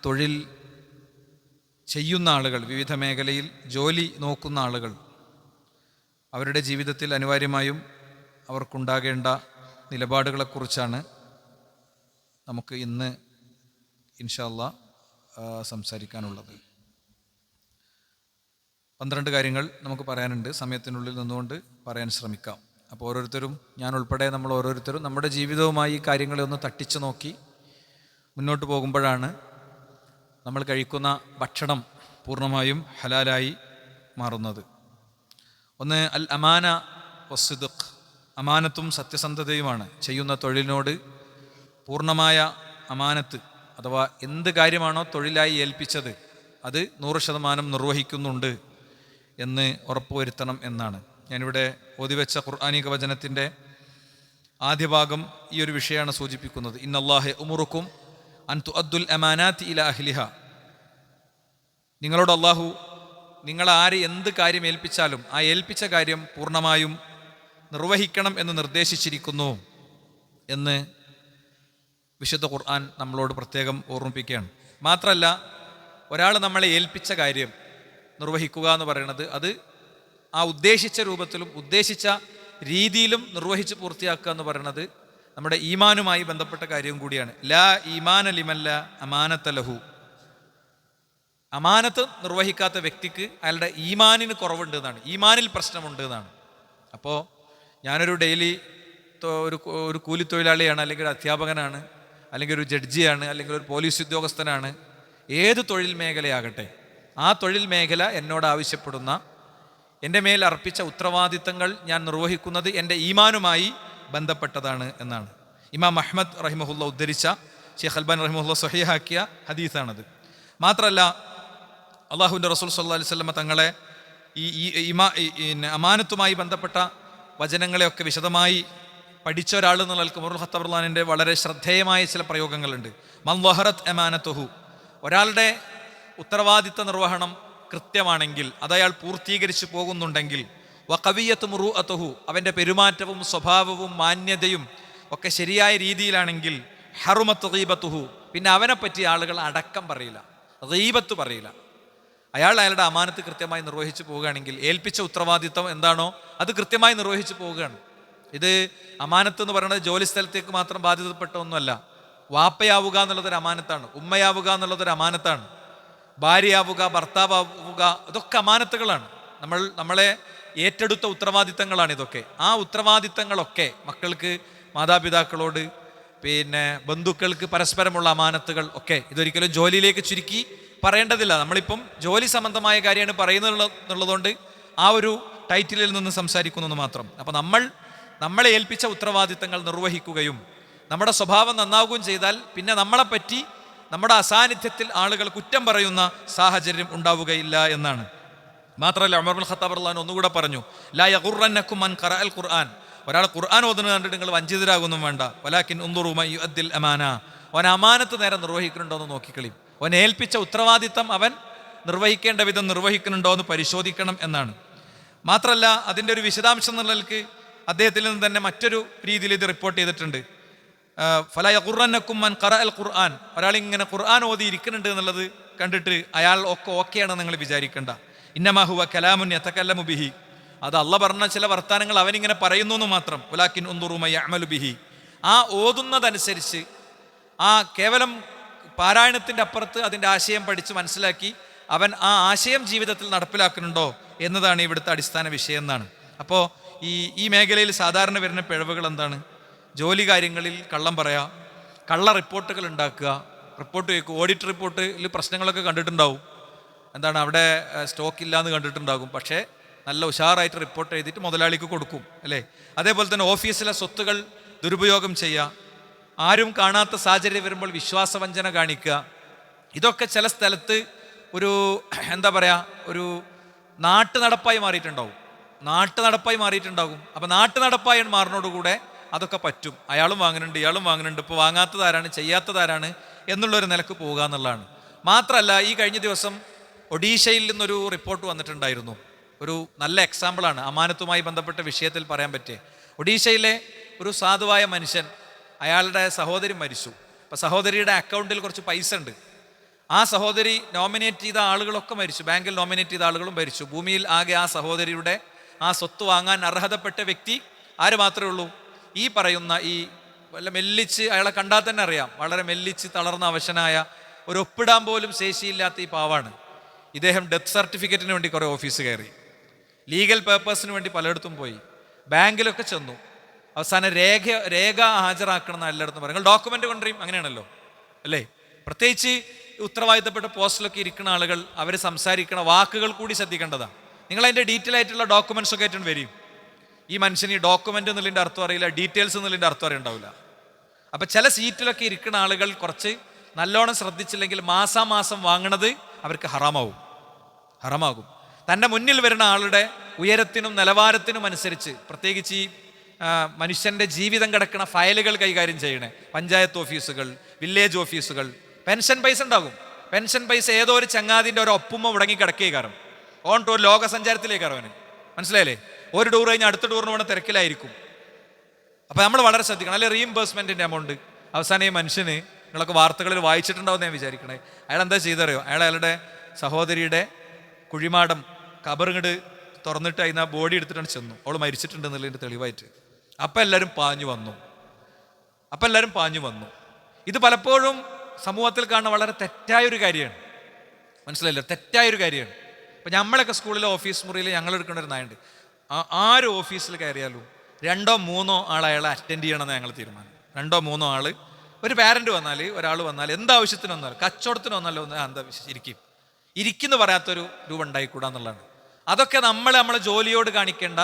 തൊഴിൽ ചെയ്യുന്ന ആളുകൾ, വിവിധ മേഖലയിൽ ജോലി നോക്കുന്ന ആളുകൾ, അവരുടെ ജീവിതത്തിൽ അനിവാര്യമായും അവർക്കുണ്ടാകേണ്ട നിലപാടുകളെക്കുറിച്ചാണ് നമുക്ക് ഇന്ന് ഇൻഷാ അല്ലാഹ് സംസാരിക്കാനുള്ളത്. 12 കാര്യങ്ങൾ നമുക്ക് പറയാനുണ്ട്. സമയത്തിനുള്ളിൽ നിന്നുകൊണ്ട് പറയാൻ ശ്രമിക്കാം. അപ്പോൾ ഓരോരുത്തരും, ഞാൻ ഉൾപ്പെടെ നമ്മൾ ഓരോരുത്തരും നമ്മുടെ ജീവിതവുമായി ഈ കാര്യങ്ങളെ ഒന്ന് തട്ടിച്ചു നോക്കി മുന്നോട്ട് പോകുമ്പോഴാണ് നമ്മൾ കഴിക്കുന്ന ഭക്ഷണം പൂർണ്ണമായും ഹലാലായി മാറുന്നത്. ഒന്ന് അൽ അമാന വസ്സുദ്ഖ്, അമാനത്തും സത്യസന്ധതയുമാണ്. ചെയ്യുന്ന തൊഴിലിനോട് പൂർണ്ണമായ അമാനത്ത്, അഥവാ എന്ത് കാര്യമാണോ തൊഴിലായി ഏൽപ്പിച്ചത് അത് 100% നിർവഹിക്കുന്നുണ്ട് എന്ന് ഉറപ്പുവരുത്തണം എന്നാണ്. ഞാനിവിടെ ഓതിവെച്ച ഖുർആനിക വചനത്തിൻ്റെ ആദ്യ ഭാഗം ഈ ഒരു വിഷയമാണ് സൂചിപ്പിക്കുന്നത്. ഇന്നല്ലാഹ യഅ്മുറുക്കും അൻ തുഅദ്ദുൽ അമാനാത്തി ഇലാ അഹ്ലിഹ. നിങ്ങളോട് അള്ളാഹു നിങ്ങൾ ആര് എന്ത് കാര്യം ഏൽപ്പിച്ചാലും ആ ഏൽപ്പിച്ച കാര്യം പൂർണ്ണമായും നിർവഹിക്കണം എന്ന് നിർദ്ദേശിച്ചിരിക്കുന്നു എന്ന് വിശുദ്ധ ഖുർആൻ നമ്മളോട് പ്രത്യേകം ഓർമ്മിപ്പിക്കുകയാണ്. മാത്രമല്ല, ഒരാൾ നമ്മളെ ഏൽപ്പിച്ച കാര്യം നിർവഹിക്കുക എന്ന് പറയുന്നത് അത് ആ ഉദ്ദേശിച്ച രൂപത്തിലും ഉദ്ദേശിച്ച രീതിയിലും നിർവഹിച്ച് പൂർത്തിയാക്കുക എന്ന് പറയുന്നത് നമ്മുടെ ഈമാനുമായി ബന്ധപ്പെട്ട കാര്യം കൂടിയാണ്. ലാ ഈമാന ലിമല്ല അമാനത്ത ലഹു. അമാനത്ത് നിർവഹിക്കാത്ത വ്യക്തിക്ക് അയാളുടെ ഈമാനിന് കുറവുണ്ട് എന്നാണ്, ഈമാനിൽ പ്രശ്നമുണ്ട് എന്നാണ്. അപ്പോൾ ഞാനൊരു ഡെയിലി ഒരു കൂലിത്തൊഴിലാളിയാണ്, അല്ലെങ്കിൽ ഒരു അധ്യാപകനാണ്, അല്ലെങ്കിൽ ഒരു ജഡ്ജിയാണ്, അല്ലെങ്കിൽ ഒരു പോലീസ് ഉദ്യോഗസ്ഥനാണ്. ഏത് തൊഴിൽ മേഖലയാകട്ടെ, ആ തൊഴിൽ മേഖല എന്നോട് ആവശ്യപ്പെടുന്ന, എൻ്റെ മേൽ അർപ്പിച്ച ഉത്തരവാദിത്തങ്ങൾ ഞാൻ നിർവഹിക്കുന്നത് എൻ്റെ ഈമാനുമായി ബന്ധപ്പെട്ടതാണ് എന്നാണ്. ഇമാം അഹ്മദ് റഹിമഹുല്ല ഉദ്ധരിച്ച, ഷെയ്ഖ് അൽബാനി റഹിമഹുല്ല സ്വഹീഹാക്കിയ ഹദീസാണത്. മാത്രമല്ല, അള്ളാഹുവിൻ്റെ റസൂൽ സല്ലല്ലാഹു അലൈഹി വസല്ലം തങ്ങളെ ഈ അമാനത്തുമായി ബന്ധപ്പെട്ട വചനങ്ങളെയൊക്കെ വിശദമായി പഠിച്ച ഒരാൾ എന്നുള്ള നിലക്ക് ഉമറുൽ ഖത്താബ് റളിയല്ലാഹു അൻഹുവിൻ്റെ വളരെ ശ്രദ്ധേയമായ ചില പ്രയോഗങ്ങളുണ്ട്. മൻ വഹറത് അമാനത്തുഹു, ഒരാളുടെ ഉത്തരവാദിത്ത നിർവഹണം കൃത്യമാണെങ്കിൽ, അതയാൾ പൂർത്തീകരിച്ചു പോകുന്നുണ്ടെങ്കിൽ, വഖവിയ്യത്തു മുറൂഅത്തുഹു, അവൻ്റെ പെരുമാറ്റവും സ്വഭാവവും മാന്യതയും ഒക്കെ ശരിയായ രീതിയിലാണെങ്കിൽ, ഹറുമത്ത് ഗീബത്തുഹു, പിന്നെ അവനെപ്പറ്റി ആളുകൾ അടക്കം പറയില്ല, ഗീബത്ത് പറയില്ല. അയാളുടെ അമാനത്ത് കൃത്യമായി നിർവഹിച്ചു പോവുകയാണെങ്കിൽ, ഏൽപ്പിച്ച ഉത്തരവാദിത്തം എന്താണോ അത് കൃത്യമായി നിർവഹിച്ചു പോവുകയാണ്. ഇത് അമാനത്ത് എന്ന് പറയുന്നത് ജോലി സ്ഥലത്തേക്ക് മാത്രം ബാധ്യതപ്പെട്ട ഒന്നുമല്ല. വാപ്പയാവുക എന്നുള്ളതൊരു അമാനത്താണ്, ഉമ്മയാവുക എന്നുള്ളതൊരു അമാനത്താണ്, ഭാര്യയാവുക, ഭർത്താവുക, ഇതൊക്കെ അമാനത്തുകളാണ്. നമ്മളെ ഏറ്റെടുത്ത ഉത്തരവാദിത്തങ്ങളാണ് ഇതൊക്കെ. ആ ഉത്തരവാദിത്തങ്ങളൊക്കെ മക്കൾക്ക്, മാതാപിതാക്കളോട്, പിന്നെ ബന്ധുക്കൾക്ക് പരസ്പരമുള്ള അമാനത്തുകൾ ഒക്കെ, ഇതൊരിക്കലും ജോലിയിലേക്ക് ചുരുക്കി പറയേണ്ടതില്ല. നമ്മളിപ്പം ജോലി സംബന്ധമായ കാര്യമാണ് പറയുന്നുള്ളതുകൊണ്ട് ആ ഒരു ടൈറ്റിലിൽ നിന്ന് സംസാരിക്കുന്നു മാത്രം. അപ്പം നമ്മളെ ഏൽപ്പിച്ച ഉത്തരവാദിത്തങ്ങൾ നിർവഹിക്കുകയും നമ്മുടെ സ്വഭാവം നന്നാവുകയും ചെയ്താൽ പിന്നെ നമ്മളെപ്പറ്റി നമ്മുടെ അസാന്നിധ്യത്തിൽ ആളുകൾ കുറ്റം പറയുന്ന സാഹചര്യം ഉണ്ടാവുകയില്ല എന്നാണ്. മാത്രമല്ല, ഉമർ ഇബ്നുൽ ഖത്താബ് റളിയല്ലാഹു അൻഹു ഒന്നുകൂടെ പറഞ്ഞു, ലാ യഗുറന്നകും മൻ ഖറഅൽ ഖുർആൻ. ഒരാൾ ഖുർആൻ ഓതുന്നത് കണ്ടിട്ട് നിങ്ങൾ വഞ്ചിതരാകുന്നും വേണ്ട. വലാകിൻ ഉൻദുറു മൻ യുഅദ്ദിൽ അമാന, അവൻ അമാനത്ത് നേരെ നിർവഹിക്കുന്നുണ്ടോ എന്ന് നോക്കിക്കളയും. അവൻ ഏൽപ്പിച്ച ഉത്തരവാദിത്തം അവൻ നിർവഹിക്കേണ്ട വിധം നിർവഹിക്കുന്നുണ്ടോ എന്ന് പരിശോധിക്കണം എന്നാണ്. മാത്രമല്ല, അതിൻ്റെ ഒരു വിശദാംശം എന്നുള്ളതിലേക്ക് അദ്ദേഹത്തിൽ നിന്ന് തന്നെ മറ്റൊരു രീതിയിൽ ഇത് റിപ്പോർട്ട് ചെയ്തിട്ടുണ്ട്. ഫലാ യഗുറന്നകും മൻ ഖറഅൽ ഖുർആൻ, ഒരാളിങ്ങനെ ഖുർആൻ ഓതി ഇരിക്കുന്നുണ്ട് എന്നുള്ളത് കണ്ടിട്ട് അയാൾ ഓക്കെയാണെന്ന് നിങ്ങൾ വിചാരിക്കേണ്ട. ഇന്നമാ ഹുവ കലാമുൻ യതകല്ലമു ബിഹി, അത് അള്ളാഹ് പറഞ്ഞ ചില വർത്താനങ്ങൾ അവനിങ്ങനെ പറയുന്നു എന്ന് മാത്രം. വലാകിൻ ഉൻദുറു മൻ യഅമലു ബിഹി, ആ ഓതുന്നതനുസരിച്ച്, ആ കേവലം പാരായണത്തിൻ്റെ അപ്പുറത്ത് അതിൻ്റെ ആശയം പഠിച്ച് മനസ്സിലാക്കി അവൻ ആ ആശയം ജീവിതത്തിൽ നടപ്പിലാക്കുന്നുണ്ടോ എന്നതാണ് ഇവിടുത്തെ അടിസ്ഥാന വിഷയം എന്നാണ്. അപ്പോൾ ഈ മേഖലയിൽ സാധാരണ വരുന്ന പിഴവുകൾ എന്താണ്? ജോലി കാര്യങ്ങളിൽ കള്ളം പറയാം, കള്ള റിപ്പോർട്ടുകൾ ഉണ്ടാക്കുക, റിപ്പോർട്ട് കേൾക്കും. ഓഡിറ്റ് റിപ്പോർട്ടിൽ പ്രശ്നങ്ങളൊക്കെ കണ്ടിട്ടുണ്ടാവും. എന്താണ്, അവിടെ സ്റ്റോക്ക് ഇല്ലയെന്ന് കണ്ടിട്ടുണ്ടാകും. പക്ഷേ നല്ല ഉഷാറായിട്ട് റിപ്പോർട്ട് എഴുതിയിട്ട് മുതലാളിക്ക് കൊടുക്കും, അല്ലേ? അതേപോലെ തന്നെ ഓഫീസിലെ സ്വത്തുകൾ ദുരുപയോഗം ചെയ്യുക, ആരും കാണാത്ത സാഹചര്യം വരുമ്പോൾ വിശ്വാസവഞ്ചന കാണിക്കുക. ഇതൊക്കെ ചില സ്ഥലത്ത് ഒരു ഒരു നാട്ടു നടപ്പായി മാറിയിട്ടുണ്ടാകും. അപ്പം നാട്ടു നടപ്പായി മാറുന്നതോടുകൂടെ അതൊക്കെ പറ്റും. അയാളും വാങ്ങുന്നുണ്ട്, ഇയാളും വാങ്ങുന്നുണ്ട്, ഇപ്പോൾ വാങ്ങാത്തതാരാണ്, ചെയ്യാത്തതാരാണ് എന്നുള്ളൊരു നിലക്ക് പോവുക എന്നുള്ളതാണ്. മാത്രമല്ല, ഈ കഴിഞ്ഞ ദിവസം ഒഡീഷയിൽ നിന്നൊരു റിപ്പോർട്ട് വന്നിട്ടുണ്ടായിരുന്നു. ഒരു നല്ല എക്സാമ്പിളാണ് അമാനത്തുമായി ബന്ധപ്പെട്ട വിഷയത്തിൽ പറയാൻ പറ്റിയ. ഒഡീഷയിലെ ഒരു സാധുവായ മനുഷ്യൻ, അയാളുടെ സഹോദരി മരിച്ചു. അപ്പോൾ സഹോദരിയുടെ അക്കൗണ്ടിൽ കുറച്ച് പൈസ ഉണ്ട്. ആ സഹോദരി നോമിനേറ്റ് ചെയ്ത ആളുകളൊക്കെ മരിച്ചു, ബാങ്കിൽ നോമിനേറ്റ് ചെയ്ത ആളുകളും മരിച്ചു. ഭൂമിയിൽ ആകെ ആ സഹോദരിയുടെ ആ സ്വത്ത് വാങ്ങാൻ അർഹതപ്പെട്ട വ്യക്തി ആര് മാത്രമേ ഉള്ളൂ? ഈ പറയുന്ന ഈ വല്ല മെല്ലിച്ച്, അയാളെ കണ്ടാൽ തന്നെ അറിയാം, വളരെ മെല്ലിച്ച് തളർന്ന അവശനായ, ഒരു ഒപ്പിടാൻ പോലും ശേഷിയില്ലാത്ത ഈ പാവാണ്. ഇദ്ദേഹം ഡെത്ത് സർട്ടിഫിക്കറ്റിന് വേണ്ടി കുറേ ഓഫീസ് കയറി, ലീഗൽ പേർപ്പസിന് വേണ്ടി പലയിടത്തും പോയി, ബാങ്കിലൊക്കെ ചെന്നു. അവസാനം രേഖ ഹാജരാക്കണം എന്ന് എല്ലായിടത്തും പറയും. നിങ്ങൾ ഡോക്യുമെന്റ് കൊണ്ടുവരും, അങ്ങനെയാണല്ലോ അല്ലേ? പ്രത്യേകിച്ച് ഉത്തരവാദിത്തപ്പെട്ട പോസ്റ്റിലൊക്കെ ഇരിക്കുന്ന ആളുകൾ അവർ സംസാരിക്കണ വാക്കുകൾ കൂടി ശ്രദ്ധിക്കേണ്ടതാണ്. നിങ്ങൾ അതിൻ്റെ ഡീറ്റെയിൽ ആയിട്ടുള്ള ഡോക്യുമെന്റ്സ് ഒക്കെ ആയിട്ട് വരും. ഈ മനുഷ്യന് ഈ ഡോക്യുമെന്റ് എന്നുള്ളതിൻ്റെ അർത്ഥം അറിയില്ല, ഡീറ്റെയിൽസ് എന്നുള്ളതിൻ്റെ അർത്ഥം അറിയുണ്ടാവില്ല. അപ്പം ചില സീറ്റിലൊക്കെ ഇരിക്കുന്ന ആളുകൾ കുറച്ച് നല്ലോണം ശ്രദ്ധിച്ചില്ലെങ്കിൽ മാസാമാസം വാങ്ങണത് അവർക്ക് ഹറാമാകും. തൻ്റെ മുന്നിൽ വരുന്ന ആളുടെ ഉയരത്തിനും നിലവാരത്തിനും അനുസരിച്ച്, പ്രത്യേകിച്ച് ഈ മനുഷ്യൻ്റെ ജീവിതം കിടക്കുന്ന ഫയലുകൾ കൈകാര്യം ചെയ്യണേ പഞ്ചായത്ത് ഓഫീസുകൾ, വില്ലേജ് ഓഫീസുകൾ, പെൻഷൻ പൈസ ഉണ്ടാകും. പെൻഷൻ പൈസ ഏതോ ഒരു ചങ്ങാതിൻ്റെ ഒരു ഒപ്പുമ്മ മുടങ്ങി കിടക്കേ കാരണം ഓൺ ടൂർ ലോക സഞ്ചാരത്തിലേക്കാണ് അവന്, മനസ്സിലായില്ലേ? ഒരു ടൂർ കഴിഞ്ഞ് അടുത്ത ടൂറിന് വേണം തിരക്കിലായിരിക്കും. അപ്പം നമ്മൾ വളരെ ശ്രദ്ധിക്കണം. അല്ലെങ്കിൽ റീഇംബേഴ്സ്മെൻറ്റിൻ്റെ എമൗണ്ട് അവസാനം ഈ മനുഷ്യന്, നിങ്ങളൊക്കെ വാർത്തകളിൽ വായിച്ചിട്ടുണ്ടാവുമെന്ന് ഞാൻ വിചാരിക്കണേ, അയാൾ എന്താ ചെയ്തറിയോ? അയാളുടെ സഹോദരിയുടെ കുഴിമാടം കബറിങ്ങട് തുറന്നിട്ട് അതിന് ബോഡി എടുത്തിട്ടാണ് ചെന്നു. അവൾ മരിച്ചിട്ടുണ്ടെന്നുള്ളതിൻ്റെ തെളിവായിട്ട്. അപ്പം എല്ലാവരും പാഞ്ഞു വന്നു. ഇത് പലപ്പോഴും സമൂഹത്തിൽ കാണുന്ന വളരെ തെറ്റായൊരു കാര്യമാണ്, മനസ്സിലായില്ലോ? തെറ്റായൊരു കാര്യമാണ്. ഇപ്പം നമ്മളൊക്കെ സ്കൂളിലെ ഓഫീസ് മുറിയിൽ ഞങ്ങൾ എടുക്കേണ്ട ഒരു നയമുണ്ട്. ആര് ഓഫീസിൽ കയറിയാലും 2-3 ആൾ അയാളെ അറ്റൻഡ് ചെയ്യണമെന്ന് ഞങ്ങൾ തീരുമാനം. 2-3 ആൾ, ഒരു പാരന്റ് വന്നാൽ, ഒരാൾ വന്നാൽ, എന്താവശ്യത്തിന് വന്നാലും, കച്ചവടത്തിന് വന്നാലോ എന്താ ഇരിക്കുന്നു പറയാത്തൊരു രൂപം ഉണ്ടായിക്കൂടാന്നുള്ളതാണ്. അതൊക്കെ നമ്മളെ ജോലിയോട് കാണിക്കേണ്ട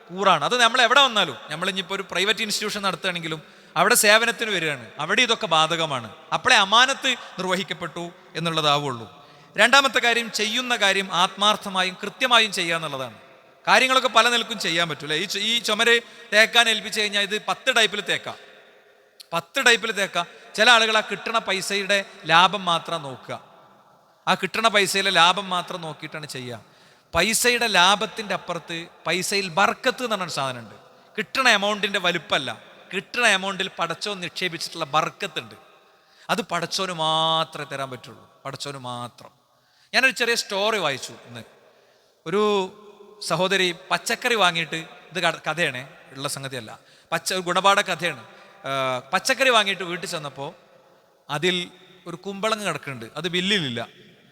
കൂറാണ്. അത് നമ്മൾ എവിടെ വന്നാലും, നമ്മളിപ്പോൾ ഒരു പ്രൈവറ്റ് ഇൻസ്റ്റിറ്റ്യൂഷൻ നടത്തുകയാണെങ്കിലും അവിടെ സേവനത്തിന് വരികയാണ്, അവിടെ ഇതൊക്കെ ബാധകമാണ്. അപ്പോഴേ അമാനത്ത് നിർവഹിക്കപ്പെട്ടു എന്നുള്ളതാവുള്ളൂ. രണ്ടാമത്തെ കാര്യം, ചെയ്യുന്ന കാര്യം ആത്മാർത്ഥമായും കൃത്യമായും ചെയ്യുക എന്നുള്ളതാണ്. കാര്യങ്ങളൊക്കെ പല നിലക്കും ചെയ്യാൻ പറ്റൂല. ഈ ചുമര് തേക്കാൻ ഏൽപ്പിച്ചു കഴിഞ്ഞാൽ ഇത് 10 ടൈപ്പിൽ തേക്കാം. ചില ആളുകൾ ആ കിട്ടണ പൈസയുടെ ലാഭം മാത്രം നോക്കുക, ആ കിട്ടണ പൈസയിലെ ലാഭം മാത്രം നോക്കിയിട്ടാണ് ചെയ്യുക. പൈസയുടെ ലാഭത്തിൻ്റെ അപ്പുറത്ത് പൈസയിൽ ബർക്കത്ത് എന്ന് പറഞ്ഞൊരു സാധനമുണ്ട്. കിട്ടണ എമൗണ്ടിൻ്റെ വലുപ്പമല്ല, കിട്ടണ എമൗണ്ടിൽ പടച്ചോൻ നിക്ഷേപിച്ചിട്ടുള്ള ബർക്കത്തുണ്ട്. അത് പടച്ചോന് മാത്രമേ തരാൻ പറ്റുള്ളൂ, പടച്ചോന് മാത്രം. ഞാനൊരു ചെറിയ സ്റ്റോറി വായിച്ചു ഇന്ന്. ഒരു സഹോദരി പച്ചക്കറി വാങ്ങിയിട്ട്, ഇത് കഥയാണ്, ഉള്ള സംഗതിയല്ല, ഗുണപാഠ കഥയാണ്. പച്ചക്കറി വാങ്ങിയിട്ട് വീട്ടിൽ ചെന്നപ്പോൾ അതിൽ ഒരു കുമ്പളങ്ങ കിടക്കുന്നുണ്ട്, അത് ബില്ലിലില്ല.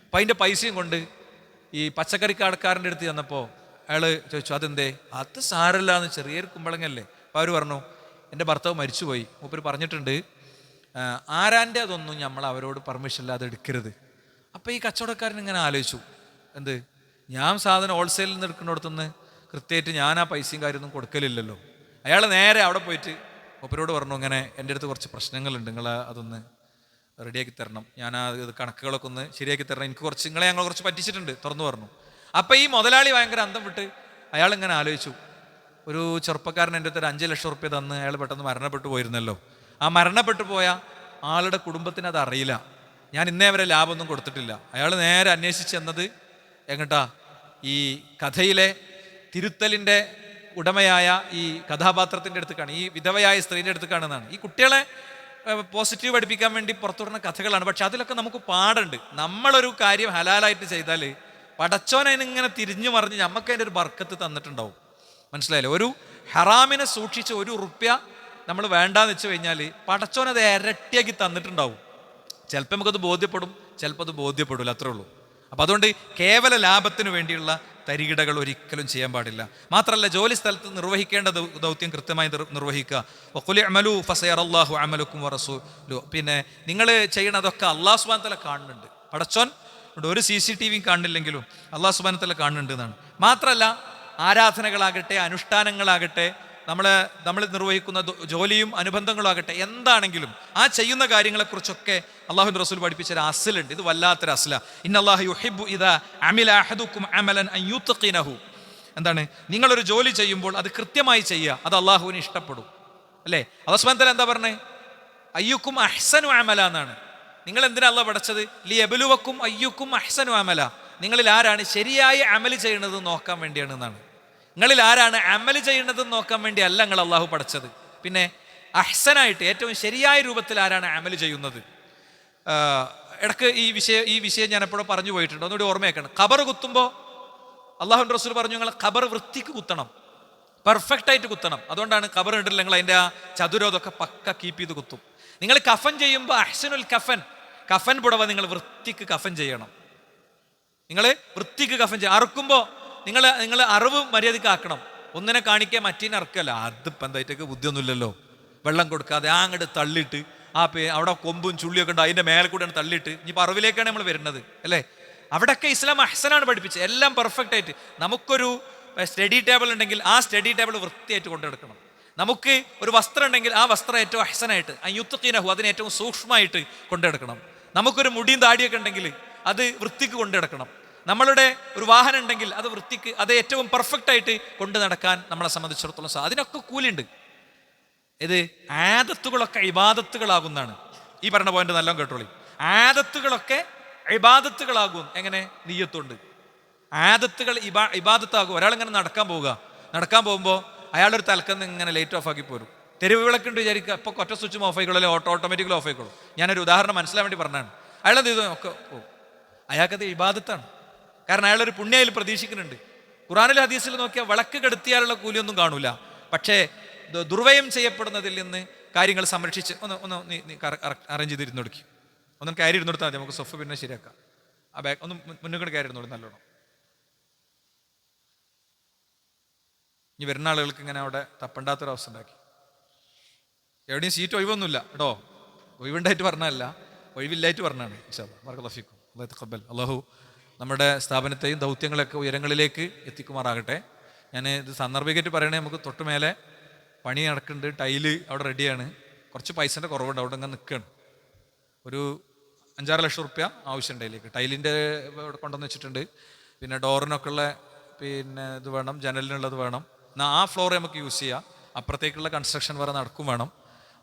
അപ്പം അതിൻ്റെ പൈസയും കൊണ്ട് ഈ പച്ചക്കറി കടക്കാരൻ്റെ അടുത്ത് ചെന്നപ്പോൾ അയാൾ ചോദിച്ചു, അതെന്തേ? അത് സാരല്ല, എന്ന്, ചെറിയൊരു കുമ്പളങ്ങല്ലേ. അപ്പോൾ അവർ പറഞ്ഞു, എൻ്റെ ഭർത്താവ് മരിച്ചുപോയി, മൂപ്പര് പറഞ്ഞിട്ടുണ്ട് ആരാൻ്റെ അതൊന്നും നമ്മൾ അവരോട് പെർമിഷൻ ഇല്ലാതെ എടുക്കരുത്. അപ്പോൾ ഈ കച്ചവടക്കാരൻ ഇങ്ങനെ ആലോചിച്ചു, എന്ത്, ഞാൻ സാധനം ഹോൾസെയിലിൽ നിന്ന് എടുക്കുന്നിടത്തുനിന്ന് കൃത്യമായിട്ട് ഞാൻ ആ പൈസയും കാര്യമൊന്നും കൊടുക്കലില്ലല്ലോ. അയാൾ നേരെ അവിടെ പോയിട്ട് മൂപ്പരോട് പറഞ്ഞു, ഇങ്ങനെ എൻ്റെ അടുത്ത് കുറച്ച് പ്രശ്നങ്ങളുണ്ട്, നിങ്ങൾ അതൊന്ന് റെഡിയാക്കി തരണം, ഞാൻ ആ കണക്കുകളൊക്കെ ഒന്ന് ശരിയാക്കി തരണം, എനിക്ക് കുറച്ച്, ഞങ്ങൾ കുറച്ച് പറ്റിച്ചിട്ടുണ്ട്, തുറന്നു പറഞ്ഞു. അപ്പം ഈ മുതലാളി ഭയങ്കര അന്തം വിട്ട് അയാളിങ്ങനെ ആലോചിച്ചു, ഒരു ചെറുപ്പക്കാരൻ എൻ്റെ അടുത്ത് ഒരു 5 ലക്ഷം റുപ്യ തന്ന് അയാൾ പെട്ടെന്ന് മരണപ്പെട്ടു പോയിരുന്നല്ലോ. ആ മരണപ്പെട്ടു പോയ ആളുടെ കുടുംബത്തിന് അത് അറിയില്ല, ഞാൻ ഇന്നേ വരെ ലാഭമൊന്നും കൊടുത്തിട്ടില്ല. അയാൾ നേരെ അന്വേഷിച്ച് എന്നത് എങ്ങട്ടാ? ഈ കഥയിലെ തിരുത്തലിൻ്റെ ഉടമയായ ഈ കഥാപാത്രത്തിൻ്റെ അടുത്തേക്കാണ്, ഈ വിധവയായ സ്ത്രീൻ്റെ അടുത്തേക്കാണെന്നാണ്. ഈ കുട്ടികളെ പോസിറ്റീവ് പഠിപ്പിക്കാൻ വേണ്ടി പുറത്തുവിടുന്ന കഥകളാണ്. പക്ഷെ അതിലൊക്കെ നമുക്ക് പാടുണ്ട്. നമ്മളൊരു കാര്യം ഹലാലായിട്ട് ചെയ്താൽ പടച്ചോൻ അതിനിങ്ങനെ തിരിഞ്ഞു മറിഞ്ഞ് നമുക്ക് അതിൻ്റെ ഒരു ബർക്കത്ത് തന്നിട്ടുണ്ടാവും, മനസ്സിലായില്ലേ? ഒരു ഹറാമിനെ സൂക്ഷിച്ച് 1 റുപ്യ നമ്മൾ വേണ്ടാന്ന് വെച്ച് കഴിഞ്ഞാൽ പടച്ചോൻ അത് ഇരട്ടിയാക്കി തന്നിട്ടുണ്ടാവും. ചിലപ്പോൾ നമുക്കത് ബോധ്യപ്പെടും, ചിലപ്പോൾ അത് ബോധ്യപ്പെടില്ല, അത്രേ ഉള്ളൂ. അപ്പം അതുകൊണ്ട് കേവല ലാഭത്തിന് വേണ്ടിയുള്ള തരികിടകൾ ഒരിക്കലും ചെയ്യാൻ പാടില്ല. മാത്രമല്ല, ജോലി സ്ഥലത്ത് നിർവഹിക്കേണ്ട ദൗത്യം കൃത്യമായി നിർവഹിക്കുക. വഖുൽ ഇഅ്മലൂ ഫസയറല്ലാഹു അമലക്കും വറസൂലുഹു. പിന്നെ നിങ്ങൾ ചെയ്യണതൊക്കെ അല്ലാഹു സുബ്ഹാനഹു വതആല കാണുന്നുണ്ട്. പടച്ചോൻ ഒരു CCTV കാണുന്നില്ലെങ്കിലും അല്ലാഹു സുബ്ഹാനഹു വതആല കാണുന്നുണ്ട് എന്നാണ്. മാത്രമല്ല, ആരാധനകളാകട്ടെ, അനുഷ്ഠാനങ്ങളാകട്ടെ, നമ്മൾ നിർവഹിക്കുന്ന ജോലിയും അനുബന്ധങ്ങളും ആകട്ടെ, എന്താണെങ്കിലും ആ ചെയ്യുന്ന കാര്യങ്ങളെക്കുറിച്ചൊക്കെ അല്ലാഹുവിൻ്റെ റസൂൽ പഠിപ്പിച്ചൊരു അസ്ലുണ്ട്. ഇത് വല്ലാത്തൊരു അസ്ല. ഇന്നല്ലാഹ യുഹിബ്ബു ഇദാ അമില അഹദുക്കും അമലൻ അൻ യുത്ഖിനഹു. എന്താണ്? നിങ്ങളൊരു ജോലി ചെയ്യുമ്പോൾ അത് കൃത്യമായി ചെയ്യുക, അത് അള്ളാഹുവിന് ഇഷ്ടപ്പെടും, അല്ലേ? അല്ലാഹു സുബ്ഹാനഹു വതആല എന്താ പറഞ്ഞത്? അയ്യുക്കും അഹ്സനു അമല എന്നാണ്. നിങ്ങൾ എന്തിനാ അല്ലാഹു പഠിച്ചത്? ലിയബ്ലുവക്കും അയ്യുക്കും അഹ്സനു അമല. നിങ്ങളിൽ ആരാണ് ശരിയായ അമല് ചെയ്യുന്നത് നോക്കാൻ വേണ്ടിയാണ് എന്നാണ്. നിങ്ങളിൽ ആരാണ് അമല് ചെയ്യുന്നതെന്ന് നോക്കാൻ വേണ്ടി അല്ല നിങ്ങൾ അള്ളാഹു പഠിച്ചത്. പിന്നെ അഹ്സനായിട്ട് ഏറ്റവും ശരിയായ രൂപത്തിൽ ആരാണ് അമല് ചെയ്യുന്നത്? ഇടക്ക് ഈ വിഷയം ഞാൻ എപ്പോഴും പറഞ്ഞു പോയിട്ടുണ്ട്, ഒന്നുകൂടി ഓർമ്മയാക്കണം. ഖബർ കുത്തുമ്പോൾ അള്ളാഹുവിൻ്റെ റസൂൽ പറഞ്ഞു, നിങ്ങൾ ഖബർ വൃത്തിക്ക് കുത്തണം, പെർഫെക്റ്റ് ആയിട്ട് കുത്തണം. അതുകൊണ്ടാണ് ഖബർ ഇട്ടില്ല നിങ്ങൾ അതിൻ്റെ ആ ചതുരോതൊക്കെ പക്ക കീപ്പ് ചെയ്ത് കുത്തും. നിങ്ങൾ കഫൻ ചെയ്യുമ്പോൾ അഹ്സനുൽ കഫൻ പുടവ നിങ്ങൾ വൃത്തിക്ക് കഫൻ ചെയ്യണം. നിങ്ങൾ വൃത്തിക്ക് കഫൻ ചെയ്യണം. അറുക്കുമ്പോൾ നിങ്ങൾ അറിവ് മര്യാദയ്ക്ക് ആക്കണം. ഒന്നിനെ കാണിക്കാൻ മറ്റേനെ അറക്കല്ല. അതിപ്പോൾ എന്തായിട്ടൊക്കെ ബുദ്ധിയൊന്നുമില്ലല്ലോ. വെള്ളം കൊടുക്കാതെ അങ്ങോട്ട് തള്ളിയിട്ട് അവിടെ കൊമ്പും ചുള്ളിയൊക്കെ ഉണ്ട്, അതിൻ്റെ മേലെ കൂടെയാണ് തള്ളിയിട്ട്. ഇനിയിപ്പോൾ അറിവിലേക്കാണ് നമ്മൾ വരുന്നത് അല്ലേ. അവിടെയൊക്കെ ഇസ്ലാം അഹ്സനാണ് പഠിപ്പിച്ചത്, എല്ലാം പെർഫെക്റ്റ് ആയിട്ട്. നമുക്കൊരു സ്റ്റഡി ടേബിൾ ഉണ്ടെങ്കിൽ ആ സ്റ്റഡി ടേബിൾ വൃത്തിയായിട്ട് കൊണ്ടെടുക്കണം. നമുക്ക് ഒരു വസ്ത്രം ഉണ്ടെങ്കിൽ ആ വസ്ത്രം ഏറ്റവും അഹ്സനായിട്ട് അയ്യുത്തീനഹു അതിന് ഏറ്റവും സൂക്ഷ്മമായിട്ട് കൊണ്ടെടുക്കണം. നമുക്കൊരു മുടിയും താടിയൊക്കെ ഉണ്ടെങ്കിൽ അത് വൃത്തിക്ക് കൊണ്ടെടുക്കണം. നമ്മളുടെ ഒരു വാഹനം ഉണ്ടെങ്കിൽ അത് വൃത്തിക്ക്, അത് ഏറ്റവും പെർഫെക്റ്റ് ആയിട്ട് കൊണ്ടു നടക്കാൻ നമ്മളെ സംബന്ധിച്ചിടത്തോളം അതിനൊക്കെ കൂലിയുണ്ട്. ഇത് ആദത്തുകളൊക്കെ ഇബാദത്തുകളാകുന്നതാണ്. ഈ പറഞ്ഞ പോയിന്റ് നല്ലോണം കേട്ടോളി. ആദത്തുകളൊക്കെ ഇബാദത്തുകളാകും. എങ്ങനെ? നിയ്യത്തുണ്ട്. ആദത്തുകൾ ഇബാദത്താകും. ഒരാളിങ്ങനെ നടക്കാൻ പോകുമ്പോൾ അയാളൊരു തലക്കന്ന് ഇങ്ങനെ ലൈറ്റ് ഓഫ് ആക്കി പോരും. തെരുവ് വിളക്കുണ്ട് വിചാരിക്കുക, ഇപ്പോൾ ഒറ്റ സ്വിച്ചും ഓഫ് ആയിക്കോളൂ, അല്ലെങ്കിൽ ഓട്ടോമാറ്റിക്കലി ഓഫ് ആയിക്കോളൂ. ഞാനൊരു ഉദാഹരണം മനസ്സിലാൻ വേണ്ടി പറഞ്ഞാണ്. അയാളത് ഒക്കെ പോകും. അയാൾക്കത് ഇബാദത്താണ്. കാരണം അയാളൊരു പുണ്യയിൽ പ്രതീക്ഷിക്കുന്നുണ്ട്. ഖുറാനിലെ ഹദീസിൽ നോക്കിയാൽ വിളക്ക് കെടുത്തിയാലുള്ള കൂലിയൊന്നും കാണൂല. പക്ഷേ ദുർവ്യയം ചെയ്യപ്പെടുന്നതിൽ നിന്ന് കാര്യങ്ങൾ സംരക്ഷിച്ച് ഒന്ന് നീ അറേഞ്ച് ചെയ്തിരുന്നു കൊടുക്കി. ഒന്നും കയറി ഇരുന്നെടുത്താൽ മതി, നമുക്ക് സൊഫ് പിന്നെ ശരിയാക്കാം. ആ ബാഗ് ഒന്ന് മുന്നോട്ട് കയറി ഇരുന്നോളൂ നല്ലോണം. ഇനി വരുന്ന ആളുകൾക്ക് ഇങ്ങനെ അവിടെ തപ്പണ്ടാത്തൊരവസ്ഥ ഉണ്ടാക്കി. എവിടെയും സീറ്റ് ഒഴിവൊന്നുമില്ല കേട്ടോ. ഒഴിവുണ്ടായിട്ട് പറഞ്ഞതല്ല, ഒഴിവില്ലായിട്ട് പറഞ്ഞാണ്. അള്ളാഹു നമ്മുടെ സ്ഥാപനത്തെയും ദൗത്യങ്ങളൊക്കെ ഉയരങ്ങളിലേക്ക് എത്തിക്കുമാറാകട്ടെ. ഞാൻ ഇത് സാന്ദർഭികമായിട്ട് പറയണേ, നമുക്ക് തൊട്ട് മേലെ പണി നടക്കുന്നുണ്ട്, ടൈല് അവിടെ റെഡിയാണ്. കുറച്ച് പൈസൻ്റെ കുറവുണ്ട്, അവിടെ ഇങ്ങനെ നിൽക്കുകയാണ്. ഒരു 5-6 ലക്ഷം റുപ്യ ആവശ്യമുണ്ട് അതിലേക്ക്. ടൈലിൻ്റെ ഇവിടെ കൊണ്ടുവന്ന് വെച്ചിട്ടുണ്ട്. പിന്നെ ഡോറിനൊക്കെ ഉള്ള പിന്നെ ഇത് വേണം, ജനലിനുള്ളത് വേണം. എന്നാൽ ആ ഫ്ലോർ നമുക്ക് യൂസ് ചെയ്യാം. അപ്പുറത്തേക്കുള്ള കൺസ്ട്രക്ഷൻ വേറെ നടക്കും വേണം.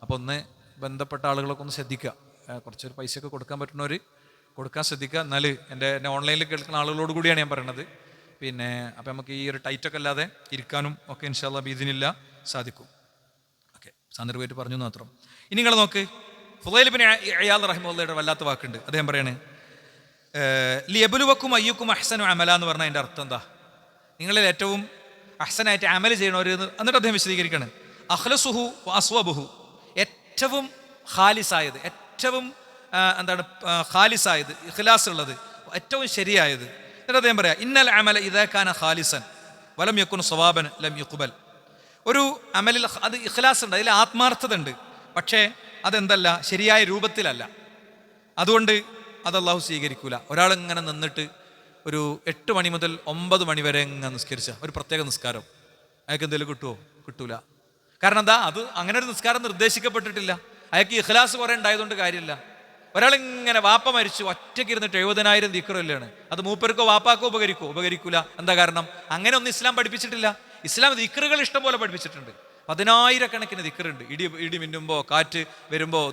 അപ്പോൾ ഒന്ന് ബന്ധപ്പെട്ട ആളുകളൊക്കെ ഒന്ന് ശ്രദ്ധിക്കുക. കുറച്ചൊരു പൈസയൊക്കെ കൊടുക്കാൻ പറ്റുന്നവർ കൊടുക്കാൻ ശ്രദ്ധിക്കുക. എന്നാൽ എൻ്റെ ഓൺലൈനിൽ കേൾക്കുന്ന ആളുകളോട് കൂടിയാണ് ഞാൻ പറയണത്. പിന്നെ അപ്പം നമുക്ക് ഈ ഒരു ടൈറ്റൊക്കെ അല്ലാതെ ഇരിക്കാനും ഒക്കെ ഇൻഷാ അല്ലാഹ് ബിഇദ്നില്ലാ സാധിക്കും. ഓക്കെ, സാന്ദർഭികമായിട്ട് പറഞ്ഞു മാത്രം. ഇനി നിങ്ങൾ നോക്ക്, ഫുളൈൽ ഇബ്നു ഇയാദ് റഹിമഹുള്ളയുടെ വല്ലാത്ത വാക്കുണ്ട്. അദ്ദേഹം പറയാണ്, ലിയബ്ലുവക്കും അയ്യുക്കും അഹ്സനു അമല എന്ന് പറഞ്ഞാൽ അതിൻ്റെ അർത്ഥം എന്താ? നിങ്ങളിൽ ഏറ്റവും അഹ്സനായിട്ട് അമൽ ചെയ്യണവർ. എന്നിട്ട് അദ്ദേഹം വിശദീകരിക്കുകയാണ്, അഖ്ലസുഹു വഅസ്വബുഹു, ഏറ്റവും ഖാലിസായത്, ഏറ്റവും ഖാലിസായത്, ഇഖ്ലാസ് ഉള്ളത്, ഏറ്റവും ശരിയായത്. എന്നിട്ട് അദ്ദേഹം പറയാം, ഇന്നൽ അമല ഇദാ കാന ഖാലിസൻ വലം യകുൻ സവാബൻ ലം യുഖ്ബൽ. ഒരു അമലിൽ അത് ഇഖ്ലാസ് ഉണ്ട്, അതിൽ ആത്മാർത്ഥത ഉണ്ട്, പക്ഷേ അതെന്തല്ല, ശരിയായ രൂപത്തിലല്ല. അതുകൊണ്ട് അത് അള്ളാഹു സ്വീകരിക്കൂല. ഒരാളിങ്ങനെ നിന്നിട്ട് ഒരു 8 മണി മുതൽ 9 മണി വരെ ഇങ്ങനെ നിസ്കരിച്ച ഒരു പ്രത്യേക നിസ്കാരം, അയാൾക്ക് എന്തെങ്കിലും കിട്ടുമോ? കിട്ടൂല. കാരണം എന്താ? അത് അങ്ങനെ ഒരു നിസ്കാരം നിർദ്ദേശിക്കപ്പെട്ടിട്ടില്ല. അയാൾക്ക് ഇഖ്ലാസ് കുറേ ഉണ്ടായതുകൊണ്ട് കാര്യമില്ല. ഒരാളിങ്ങനെ വാപ്പ മരിച്ചു ഒറ്റയ്ക്ക് ഇരുന്നിട്ട് 70,000 ദിക്റല്ലാണ്. അത് മൂപ്പർക്കോ വാപ്പാക്കോ ഉപകരിക്കൂല. എന്താ കാരണം? അങ്ങനെ ഒന്നും ഇസ്ലാം പഠിപ്പിച്ചിട്ടില്ല. ഇസ്ലാം ദിക്റുകൾ ഇഷ്ടം പോലെ പഠിപ്പിച്ചിട്ടുണ്ട്. 10,000-കണക്കിന് ദിക്റുണ്ട്. ഇടി മിന്നുമ്പോൾ, കാറ്റ് വരുമ്പോൾ,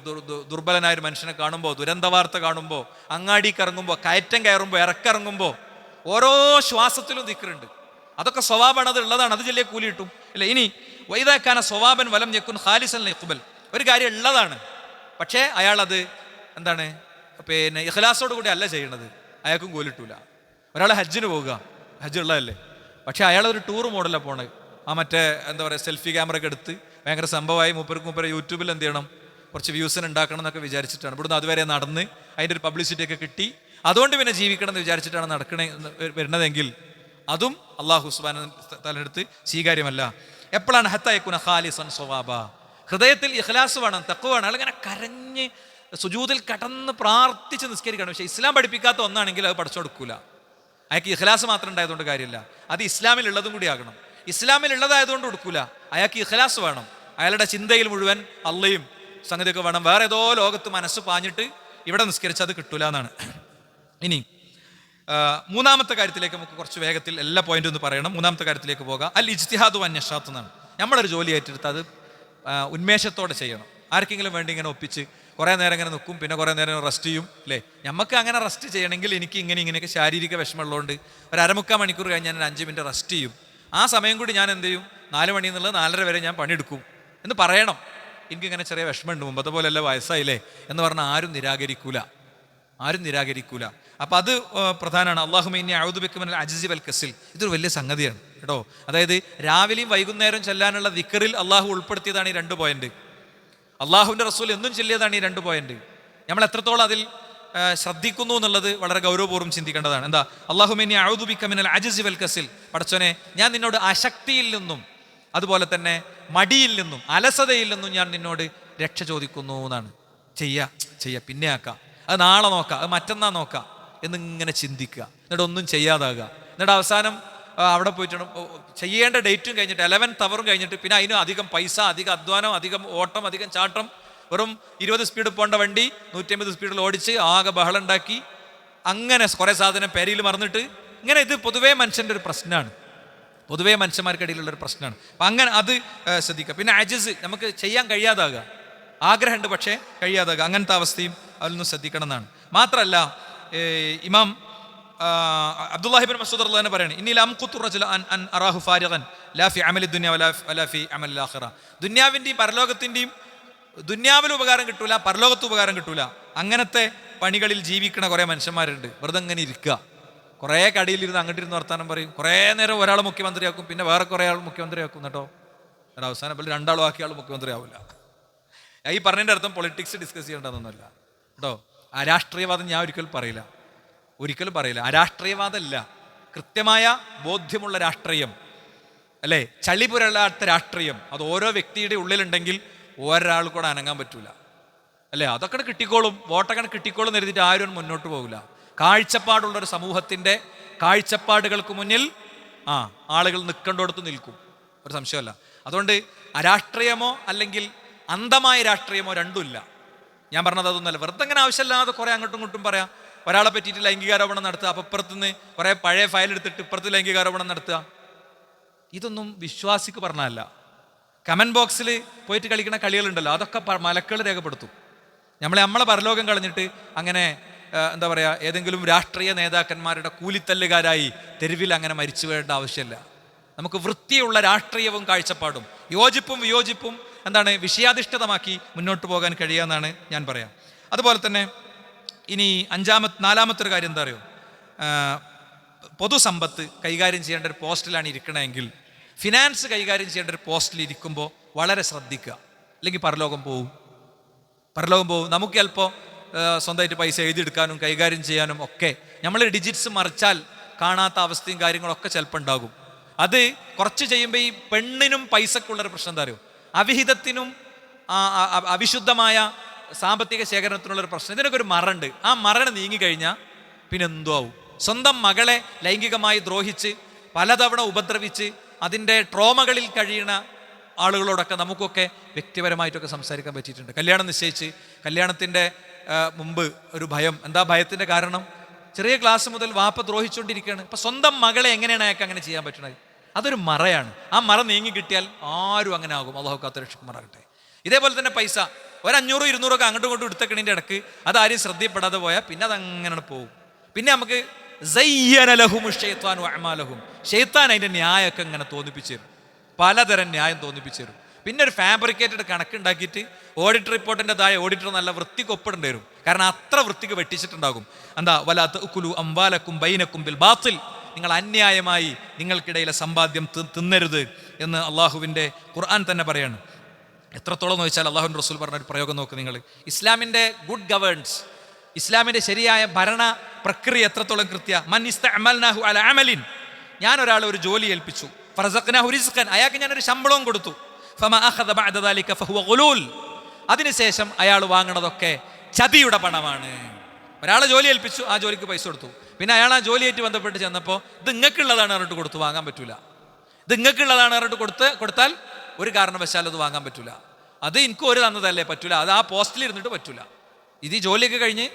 ദുർബലനായ മനുഷ്യനെ കാണുമ്പോൾ, ദുരന്ത വാർത്ത കാണുമ്പോൾ, അങ്ങാടിക്ക് ഇറങ്ങുമ്പോൾ, കയറ്റം കയറുമ്പോൾ, ഇറക്കിറങ്ങുമ്പോൾ, ഓരോ ശ്വാസത്തിലും ദിക്റുണ്ട്. അതൊക്കെ സ്വവാബാണ്, അത് ഉള്ളതാണ്, അത് ചെല്ലിയ കൂലി കിട്ടും അല്ലേ. ഇനി വൈദാക്കാന സ്വവാബൻ വലം യകുൻ ഖാലിസൻ ലിഖ്ബൽ, ഒരു കാര്യം ഉള്ളതാണ്, പക്ഷേ അയാളത് എന്താണ് പിന്നെ ഇഖ്ലാസോട് കൂടി അല്ല ചെയ്യണത്, അയാൾക്കും കൂലി കിട്ടൂല. ഒരാൾ ഹജ്ജിന് പോവുക, ഹജ്ജ് ഉള്ളതല്ലേ, പക്ഷേ അയാളൊരു ടൂർ മോഡലാണ് പോണത്. ആ മറ്റേ എന്താ പറയുക, സെൽഫി ക്യാമറ ഒക്കെ എടുത്ത് ഭയങ്കര സംഭവമായി മൂപ്പര് യൂട്യൂബിൽ എന്ത് ചെയ്യണം, കുറച്ച് വ്യൂസിന് ഉണ്ടാക്കണം എന്നൊക്കെ വിചാരിച്ചിട്ടാണ്. ഇവിടുന്ന് അതുവരെ നടന്ന് അതിൻ്റെ ഒരു പബ്ലിസിറ്റി ഒക്കെ കിട്ടി, അതുകൊണ്ട് പിന്നെ ജീവിക്കണം എന്ന് വിചാരിച്ചിട്ടാണ് വരുന്നതെങ്കിൽ അതും അള്ളാഹു സുബ്ഹാനഹു തആലയുടെ സ്വീകാര്യമല്ല. എപ്പോഴാണ് ഹത്താ യകുന ഖാലിസൻ സ്വവാബ, ഹൃദയത്തിൽ ഇഖ്ലാസ് വേണം, തഖ്വ വേണം. അങ്ങനെ കരഞ്ഞ് സുജൂദിൽ കടന്ന് പ്രാർത്ഥിച്ച് നിസ്കരിക്കണം. പക്ഷേ ഇസ്ലാം പഠിപ്പിക്കാത്ത ഒന്നാണെങ്കിൽ അത് പഠിച്ചു കൊടുക്കൂല. അയാൾക്ക് ഇഖ്ലാസ് മാത്രം ഉണ്ടായതുകൊണ്ട് കാര്യമില്ല, അത് ഇസ്ലാമിൽ ഉള്ളതും കൂടി ആകണം. ഇസ്ലാമിൽ ഉള്ളതായതുകൊണ്ട് കൊടുക്കൂല, അയാൾക്ക് ഇഖ്ലാസ് വേണം. അയാളുടെ ചിന്തയിൽ മുഴുവൻ അള്ളയും സംഗതിയൊക്കെ വേണം. വേറെ ഏതോ ലോകത്ത് മനസ്സ് പാഞ്ഞിട്ട് ഇവിടെ നിസ്കരിച്ചാൽ അത് കിട്ടൂല എന്നാണ്. ഇനി മൂന്നാമത്തെ കാര്യത്തിലേക്ക് നമുക്ക് കുറച്ച് വേഗത്തിൽ എല്ലാ പോയിന്റും ഒന്ന് പറയണം. മൂന്നാമത്തെ കാര്യത്തിലേക്ക് പോകാം. അൽ ഇജ്തിഹാദു വന്നഷാത്ത് എന്നാണ്. നമ്മളൊരു ജോലി ഏറ്റെടുത്ത് അത് ഉന്മേഷത്തോടെ ചെയ്യണം. ആർക്കെങ്കിലും വേണ്ടി ഇങ്ങനെ ഒപ്പിച്ച് കുറേ നേരം ഇങ്ങനെ നിൽക്കും, പിന്നെ കുറേ നേരം റെസ്റ്റ് ചെയ്യും അല്ലേ. നമുക്ക് അങ്ങനെ റെസ്റ്റ് ചെയ്യണമെങ്കിൽ എനിക്ക് ഇങ്ങനെയൊക്കെ ശാരീരിക വിഷമമുള്ളതുകൊണ്ട് ഒരു 1/4 മണിക്കൂർ കഴിഞ്ഞ് ഞാൻ 5 മിനിറ്റ് റെസ്റ്റ് ചെയ്യും. ആ സമയം കൂടി ഞാൻ എന്ത് ചെയ്യും, 4 മണി എന്നുള്ളത് 4:30 വരെ ഞാൻ പണിയെടുക്കും എന്ന് പറയണം. എനിക്കിങ്ങനെ ചെറിയ വിഷമമുണ്ട്, മുമ്പത്തെ പോലെയല്ല, വയസ്സായില്ലേ എന്ന് പറഞ്ഞാൽ ആരും നിരാകരിക്കൂല. ആരും നിരാകരിക്കൂല. അപ്പം അത് പ്രധാനമാണ്. അല്ലാഹുമ്മ ഇന്നി അഊദു ബിക മിനൽ അജ്സി വൽ കസൽ. ഇതൊരു വലിയ സംഗതിയാണ് കേട്ടോ. അതായത് രാവിലെയും വൈകുന്നേരം ചൊല്ലാനുള്ള ദിക്റിൽ അള്ളാഹു ഉൾപ്പെടുത്തിയതാണ് ഈ 2 പോയിന്റ്. അള്ളാഹുവിൻ്റെ റസൂൽ എന്നും ചൊല്ലിയതാണ് ഈ 2 പോയിന്റ്. നമ്മൾ എത്രത്തോളം അതിൽ ശ്രദ്ധിക്കുന്നു എന്നുള്ളത് വളരെ ഗൗരവപൂർവ്വം ചിന്തിക്കേണ്ടതാണ്. എന്താ? അല്ലാഹുമ്മ ഇന്നി അഊദു ബിക മിനൽ അജ്സി വൽ കസൽ. പടച്ചോനെ, ഞാൻ നിന്നോട് അശക്തിയിൽ നിന്നും അതുപോലെ തന്നെ മടിയിൽ നിന്നും അലസതയിൽ നിന്നും ഞാൻ നിന്നോട് രക്ഷ ചോദിക്കുന്നു എന്നാണ്. ചെയ്യാ പിന്നെ ആക്കാം, അത് നാളെ നോക്കാം, അത് മറ്റന്നാൾ നോക്കാം എന്നിങ്ങനെ ചിന്തിക്കുക. എന്നിട്ട് ഒന്നും ചെയ്യാതാകുക. എന്നിട്ട് അവസാനം അവിടെ പോയിട്ട് ചെയ്യേണ്ട ഡേറ്റും കഴിഞ്ഞിട്ട് 11th അവറും കഴിഞ്ഞിട്ട് പിന്നെ അതിന് അധികം പൈസ, അധികം അധ്വാനം, അധികം ഓട്ടം, അധികം ചാട്ടം. വെറും 20 സ്പീഡ് പോകേണ്ട വണ്ടി 150 സ്പീഡിൽ ഓടിച്ച് ആകെ ബഹളം ഉണ്ടാക്കി, അങ്ങനെ കുറേ സാധനം പെരയിൽ മറന്നിട്ട് ഇങ്ങനെ. ഇത് പൊതുവേ മനുഷ്യൻ്റെ ഒരു പ്രശ്നമാണ്, പൊതുവേ മനുഷ്യന്മാർക്കിടയിലുള്ളൊരു പ്രശ്നമാണ്. അപ്പം അങ്ങനെ അത് ശ്രദ്ധിക്കുക. പിന്നെ അജിസ്, നമുക്ക് ചെയ്യാൻ കഴിയാതാകുക, ആഗ്രഹമുണ്ട് പക്ഷേ കഴിയാതാകുക, അങ്ങനത്തെ അവസ്ഥയും അതിൽ ശ്രദ്ധിക്കണം എന്നാണ്. മാത്രമല്ല ഇമാം അബ്ദുല്ലാഹി ഇബ്നു മസ്ഊദ് റളിയല്ലാഹു അൻഹു പറയാണ്, ഇന്നി ലം ഖുതു റജുല അൻ അറാഹു ഫാരിഗൻ ലാ ഫി അമലി ദുനിയ വലാ ഫി അമലിൽ ആഖിറ. ദുനിയാവിൻ്റെയും പരലോകത്തിൻ്റെയും, ദുനിയാവിൽ ഉപകാരം കിട്ടൂല, പരലോകത്ത് ഉപകാരം കിട്ടൂല, അങ്ങനത്തെ പണികളിൽ ജീവിക്കണ കുറേ മനുഷ്യന്മാരുണ്ട്. വെറുതെ അങ്ങനെ ഇരിക്കുക, കുറേ കടിയിലിരുന്ന് അങ്ങോട്ടിരുന്ന് വർത്താനം പറയും, കുറേ നേരം ഒരാൾ മുഖ്യമന്ത്രിയാക്കും, പിന്നെ വേറെ കുറേ ആൾ മുഖ്യമന്ത്രിയാക്കും കേട്ടോ. അവസാനം പോലെ 2 ആളും ആക്കിയ ആൾ മുഖ്യമന്ത്രി ആവില്ല. ഈ പറഞ്ഞതിൻ്റെ അർത്ഥം പൊളിറ്റിക്സ് ഡിസ്കസ് ചെയ്യേണ്ടതൊന്നുമല്ല കേട്ടോ. അരാഷ്ട്രീയവാദം ഞാൻ ഒരിക്കലും പറയില്ല. അരാഷ്ട്രീയവാദമല്ല, കൃത്യമായ ബോധ്യമുള്ള രാഷ്ട്രീയം അല്ലേ, ചളി പുരളാത്ത രാഷ്ട്രീയം. അത് ഓരോ വ്യക്തിയുടെ ഉള്ളിലുണ്ടെങ്കിൽ ഒരാൾ കൂടെ അനങ്ങാൻ പറ്റൂല അല്ലേ. അതൊക്കെ കിട്ടിക്കോളും, വോട്ടൊക്കെ കിട്ടിക്കോളും എന്ന് എഴുതിയിട്ട് ആരും മുന്നോട്ട് പോകില്ല. കാഴ്ചപ്പാടുള്ളൊരു സമൂഹത്തിൻ്റെ കാഴ്ചപ്പാടുകൾക്ക് മുന്നിൽ ആളുകൾ നിൽക്കേണ്ടടുത്ത് നിൽക്കും, ഒരു സംശയമല്ല. അതുകൊണ്ട് അരാഷ്ട്രീയമോ അല്ലെങ്കിൽ അന്ധമായ രാഷ്ട്രീയമോ രണ്ടുമില്ല. ഞാൻ പറഞ്ഞത് അതൊന്നുമല്ല. വെറുതെ അങ്ങനെ ആവശ്യമില്ലാതെ കുറേ അങ്ങോട്ടും ഇങ്ങോട്ടും പറയാം. ഒരാളെ പറ്റിയിട്ട് ലൈംഗികാരോപണം നടത്തുക, അപ്പം ഇപ്പുറത്തുനിന്ന് കുറേ പഴയ ഫയൽ എടുത്തിട്ട് ഇപ്പുറത്ത് ലൈംഗികാരോപണം നടത്തുക, ഇതൊന്നും വിശ്വാസിക്ക് പറഞ്ഞതല്ല. കമൻറ്റ് ബോക്സിൽ പോയിട്ട് കളിക്കുന്ന കളികളുണ്ടല്ലോ, അതൊക്കെ മലക്കൾ രേഖപ്പെടുത്തും. നമ്മളെ പരലോകം കളഞ്ഞിട്ട് അങ്ങനെ എന്താ പറയുക, ഏതെങ്കിലും രാഷ്ട്രീയ നേതാക്കന്മാരുടെ കൂലിത്തല്ലുകാരായി തെരുവിൽ അങ്ങനെ മരിച്ചു വീഴേണ്ട ആവശ്യമില്ല. നമുക്ക് വൃത്തിയുള്ള രാഷ്ട്രീയവും കാഴ്ചപ്പാടും യോജിപ്പും വിയോജിപ്പും എന്താണ് വിഷയാധിഷ്ഠിതമാക്കി മുന്നോട്ട് പോകാൻ കഴിയാമെന്നാണ് ഞാൻ പറയാം. അതുപോലെ തന്നെ ഇനി 4-ാമത്തെ ഒരു കാര്യം എന്താ അറിയോ, പൊതുസമ്പത്ത് കൈകാര്യം ചെയ്യേണ്ട ഒരു പോസ്റ്റിലാണ് ഇരിക്കണമെങ്കിൽ, ഫിനാൻസ് കൈകാര്യം ചെയ്യേണ്ട ഒരു പോസ്റ്റിൽ ഇരിക്കുമ്പോൾ വളരെ ശ്രദ്ധിക്കുക, അല്ലെങ്കിൽ പരലോകം പോവും. നമുക്ക് ചിലപ്പോൾ സ്വന്തമായിട്ട് പൈസ എഴുതിയെടുക്കാനും കൈകാര്യം ചെയ്യാനും ഒക്കെ നമ്മൾ ഡിജിറ്റ്സ് മറിച്ചാൽ കാണാത്ത അവസ്ഥയും കാര്യങ്ങളൊക്കെ ചിലപ്പോൾ ഉണ്ടാകും. അത് കുറച്ച് ചെയ്യുമ്പോൾ ഈ പെണ്ണിനും പൈസക്കുള്ളൊരു പ്രശ്നം എന്താ അറിയോ, അവിഹിതത്തിനും അവിശുദ്ധമായ സാമ്പത്തിക ശേഖരണത്തിനുള്ളൊരു പ്രശ്നം. ഇതിനൊക്കെ ഒരു മറുണ്ട്. ആ മറണ് നീങ്ങിക്കഴിഞ്ഞാൽ പിന്നെ എന്തോ ആവും. സ്വന്തം മകളെ ലൈംഗികമായി ദ്രോഹിച്ച് പലതവണ ഉപദ്രവിച്ച് അതിൻ്റെ ട്രോമകളിൽ കഴിയുന്ന ആളുകളോടൊക്കെ നമുക്കൊക്കെ വ്യക്തിപരമായിട്ടൊക്കെ സംസാരിക്കാൻ പറ്റിയിട്ടുണ്ട്. കല്യാണം നിശ്ചയിച്ച് കല്യാണത്തിൻ്റെ മുമ്പ് ഒരു ഭയം. എന്താ ഭയത്തിൻ്റെ കാരണം? ചെറിയ ക്ലാസ് മുതൽ വാപ്പ ദ്രോഹിച്ചുകൊണ്ടിരിക്കുകയാണ്. അപ്പം സ്വന്തം മകളെ എങ്ങനെയാണ് അയാൾക്ക് അങ്ങനെ ചെയ്യാൻ പറ്റുന്നത്? അതൊരു മറയാണ്. ആ മറ നീങ്ങി കിട്ടിയാൽ ആരും അങ്ങനെ ആകും. അല്ലാഹു കാത്തുരക്ഷിക്കുമാറാകട്ടെ. ഇതേപോലെ തന്നെ പൈസ 100-200 ഒക്കെ അങ്ങോട്ടും ഇങ്ങോട്ടും എടുത്തക്കണിൻ്റെ ഇടക്ക് അതാരും ശ്രദ്ധപ്പെടാതെ പോയാൽ പിന്നെ അതങ്ങനെ പോകും. പിന്നെ നമുക്ക് ഷെയ്ത്താൻ അതിൻ്റെ ന്യായമൊക്കെ ഇങ്ങനെ തോന്നിപ്പിച്ചു തരും, പലതരം ന്യായം തോന്നിപ്പിച്ചു തരും. പിന്നെ ഒരു ഫാബ്രിക്കേറ്റഡ് കണക്കുണ്ടാക്കിയിട്ട് ഓഡിറ്റ് റിപ്പോർട്ടിൻ്റെതായ ഓഡിറ്റർ നല്ല വൃത്തിക്ക് ഒപ്പിടേണ്ടി വരും. കാരണം അത്ര വൃത്തിക്ക് വെട്ടിച്ചിട്ടുണ്ടാകും. എന്താ വലാ തഅ്കുലു അംവാലക്കും ബൈനക്കും ബിൽ ബാത്തിൽ, നിങ്ങൾ അന്യായമായി നിങ്ങൾക്കിടയിലെ സമ്പാദ്യം തിന്നരുത് എന്ന് അള്ളാഹുവിൻ്റെ ഖുർആൻ തന്നെ പറയാണ്. എത്രത്തോളം എന്ന് വെച്ചാൽ അള്ളാഹുവിൻ്റെ റസൂൽ പറഞ്ഞ ഒരു പ്രയോഗം നോക്ക് നിങ്ങൾ. ഇസ്ലാമിൻ്റെ ഗുഡ് ഗവേൺസ്, ഇസ്ലാമിൻ്റെ ശരിയായ ഭരണ പ്രക്രിയ എത്രത്തോളം കൃത്യ. മൻ ഇസ്തഅമൽനാഹു അലാ അമലിൻ, ഞാൻ ഒരാളെ ഒരു ജോലി ഏൽപ്പിച്ചു, ഫറസഖ്നാഹു റിസ്ഖൻ, അയാൾക്ക് ഞാനൊരു ശമ്പളവും കൊടുത്തു, ഫമാ അഖദ ബഅദ ദാലിക ഫഹുവ ഗുലൂൽ, അതിനുശേഷം അയാൾ വാങ്ങണതൊക്കെ ചതിയുടെ പണമാണ്. ഒരാളെ ജോലി ഏൽപ്പിച്ചു, ആ ജോലിക്ക് പൈസ കൊടുത്തു, പിന്നെ അയാൾ ആ ജോലിയായിട്ട് ബന്ധപ്പെട്ട് ചെന്നപ്പോൾ ഇത് നിങ്ങൾക്കുള്ളതാണ് പറഞ്ഞിട്ട് കൊടുത്തു, വാങ്ങാൻ പറ്റൂല. ഇത് നിങ്ങൾക്കുള്ളതാണ് പറഞ്ഞിട്ട് കൊടുത്താൽ ഒരു കാരണവശാലും അത് വാങ്ങാൻ പറ്റൂല. അത് എനിക്ക് ഒരു തന്നതല്ലേ, പറ്റൂല. അത് ആ പോസ്റ്റിൽ ഇരുന്നിട്ട് പറ്റൂല. ഇത് ഈ ജോലിയൊക്കെ കഴിഞ്ഞ്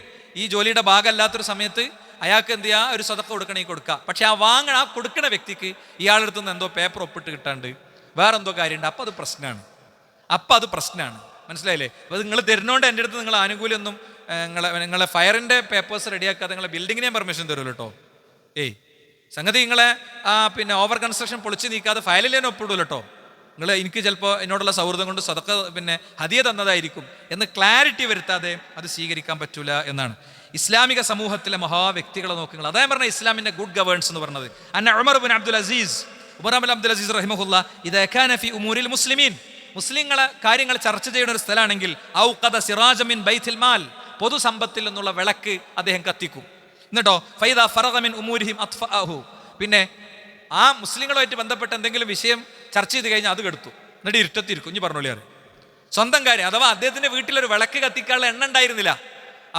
ഈ ജോലിയുടെ ഭാഗമല്ലാത്തൊരു സമയത്ത് അയാൾക്ക് എന്ത് ചെയ്യുക, ഒരു സദഖ കൊടുക്കണമെങ്കിൽ കൊടുക്കുക. പക്ഷെ ആ കൊടുക്കുന്ന വ്യക്തിക്ക് ഇയാളെടുത്ത് നിന്ന് എന്തോ പേപ്പർ ഒപ്പിട്ട് കിട്ടാണ്ട് വേറെ എന്തോ കാര്യമുണ്ട്. അപ്പം അത് പ്രശ്നമാണ്. മനസ്സിലായില്ലേ? അപ്പോൾ നിങ്ങൾ തരുന്നോണ്ട് എൻ്റെ അടുത്ത് നിങ്ങൾ ആനുകൂല്യമൊന്നും നിങ്ങളെ ഫയറിൻ്റെ പേപ്പേഴ്സ് റെഡിയാക്കാതെ നിങ്ങളെ ബിൽഡിങ്ങിനെയും പെർമിഷൻ തരുമല്ലോ കേട്ടോ. സംഗതി നിങ്ങളെ പിന്നെ ഓവർ കൺസ്ട്രക്ഷൻ പൊളിച്ച് നീക്കാതെ ഫയലിൽ തന്നെ ഒപ്പിടുമല്ലോ കേട്ടോ. എനിക്ക് ചിലപ്പോൾ എന്നോടുള്ള സൗഹൃദം കൊണ്ട് സദഖ പിന്നെ ഹദിയ തന്നതായിരിക്കും എന്ന് ക്ലാരിറ്റി വരുത്താതെ അത് സ്വീകരിക്കാൻ പറ്റൂല എന്നാണ്. ഇസ്ലാമിക സമൂഹത്തിലെ മഹാവ്യക്തികളെ നോക്കുക. അതായത് പറഞ്ഞ ഇസ്ലാമിന്റെ ഗുഡ് ഗവേൺസ് എന്ന് പറഞ്ഞത്. ഉമർ ബിൻ അബ്ദുൽ അസീസ് റഹിമഹുല്ലാ ഇദാ കാന ഫി ഉമൂരിൽ മുസ്ലിമീൻ, മുസ്ലിങ്ങളെ കാര്യങ്ങൾ ചർച്ച ചെയ്യുന്ന ഒരു സ്ഥലമാണെങ്കിൽ ഔഖദ സിറാജ മിൻ ബൈത്തുൽ മാൽ, പൊതുസമ്പത്തിൽ നിന്നുള്ള വിളക്ക് അദ്ദേഹം കത്തിക്കും. എന്നിട്ടോ ഫൈദാ ഫറഗ മിൻ ഉമൂരിഹിം അത്ഫഅഹു, പിന്നെ ആ മുസ്ലിങ്ങളുമായിട്ട് ബന്ധപ്പെട്ട എന്തെങ്കിലും വിഷയം ചർച്ച ചെയ്ത് കഴിഞ്ഞാൽ അത് കെടുത്തു. എന്നിട്ട് ഇരുട്ടത്തിരിക്കും. ഇനി പറഞ്ഞോളിയാറ് സ്വന്തം കാര്യം. അഥവാ അദ്ദേഹത്തിന്റെ വീട്ടിലൊരു വിളക്ക് കത്തിക്കാനുള്ള എണ്ണ ഉണ്ടായിരുന്നില്ല.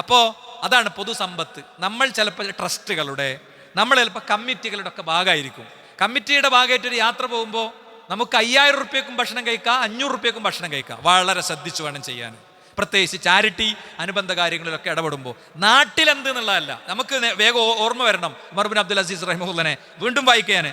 അപ്പോൾ അതാണ് പൊതുസമ്പത്ത്. നമ്മൾ ചിലപ്പോൾ ട്രസ്റ്റുകളുടെ, നമ്മൾ ചിലപ്പോൾ കമ്മിറ്റികളുടെ ഒക്കെ ഭാഗമായിരിക്കും. കമ്മിറ്റിയുടെ ഭാഗമായിട്ട് ഒരു യാത്ര പോകുമ്പോൾ നമുക്ക് 5000 റുപ്യക്കും ഭക്ഷണം കഴിക്കാം, 500 റുപ്യക്കും ഭക്ഷണം കഴിക്കാം. വളരെ ശ്രദ്ധിച്ചു വേണം ചെയ്യാൻ. പ്രത്യേകിച്ച് ചാരിറ്റി അനുബന്ധ കാര്യങ്ങളിലൊക്കെ ഇടപെടുമ്പോൾ. നാട്ടിലെന്ത് എന്നുള്ളതല്ല, നമുക്ക് വേഗം ഓർമ്മ വരണം ഉമർ ബിൻ അബ്ദുൽ അസീസ് റഹിമഹുല്ലനെ വീണ്ടും വായിക്കാൻ.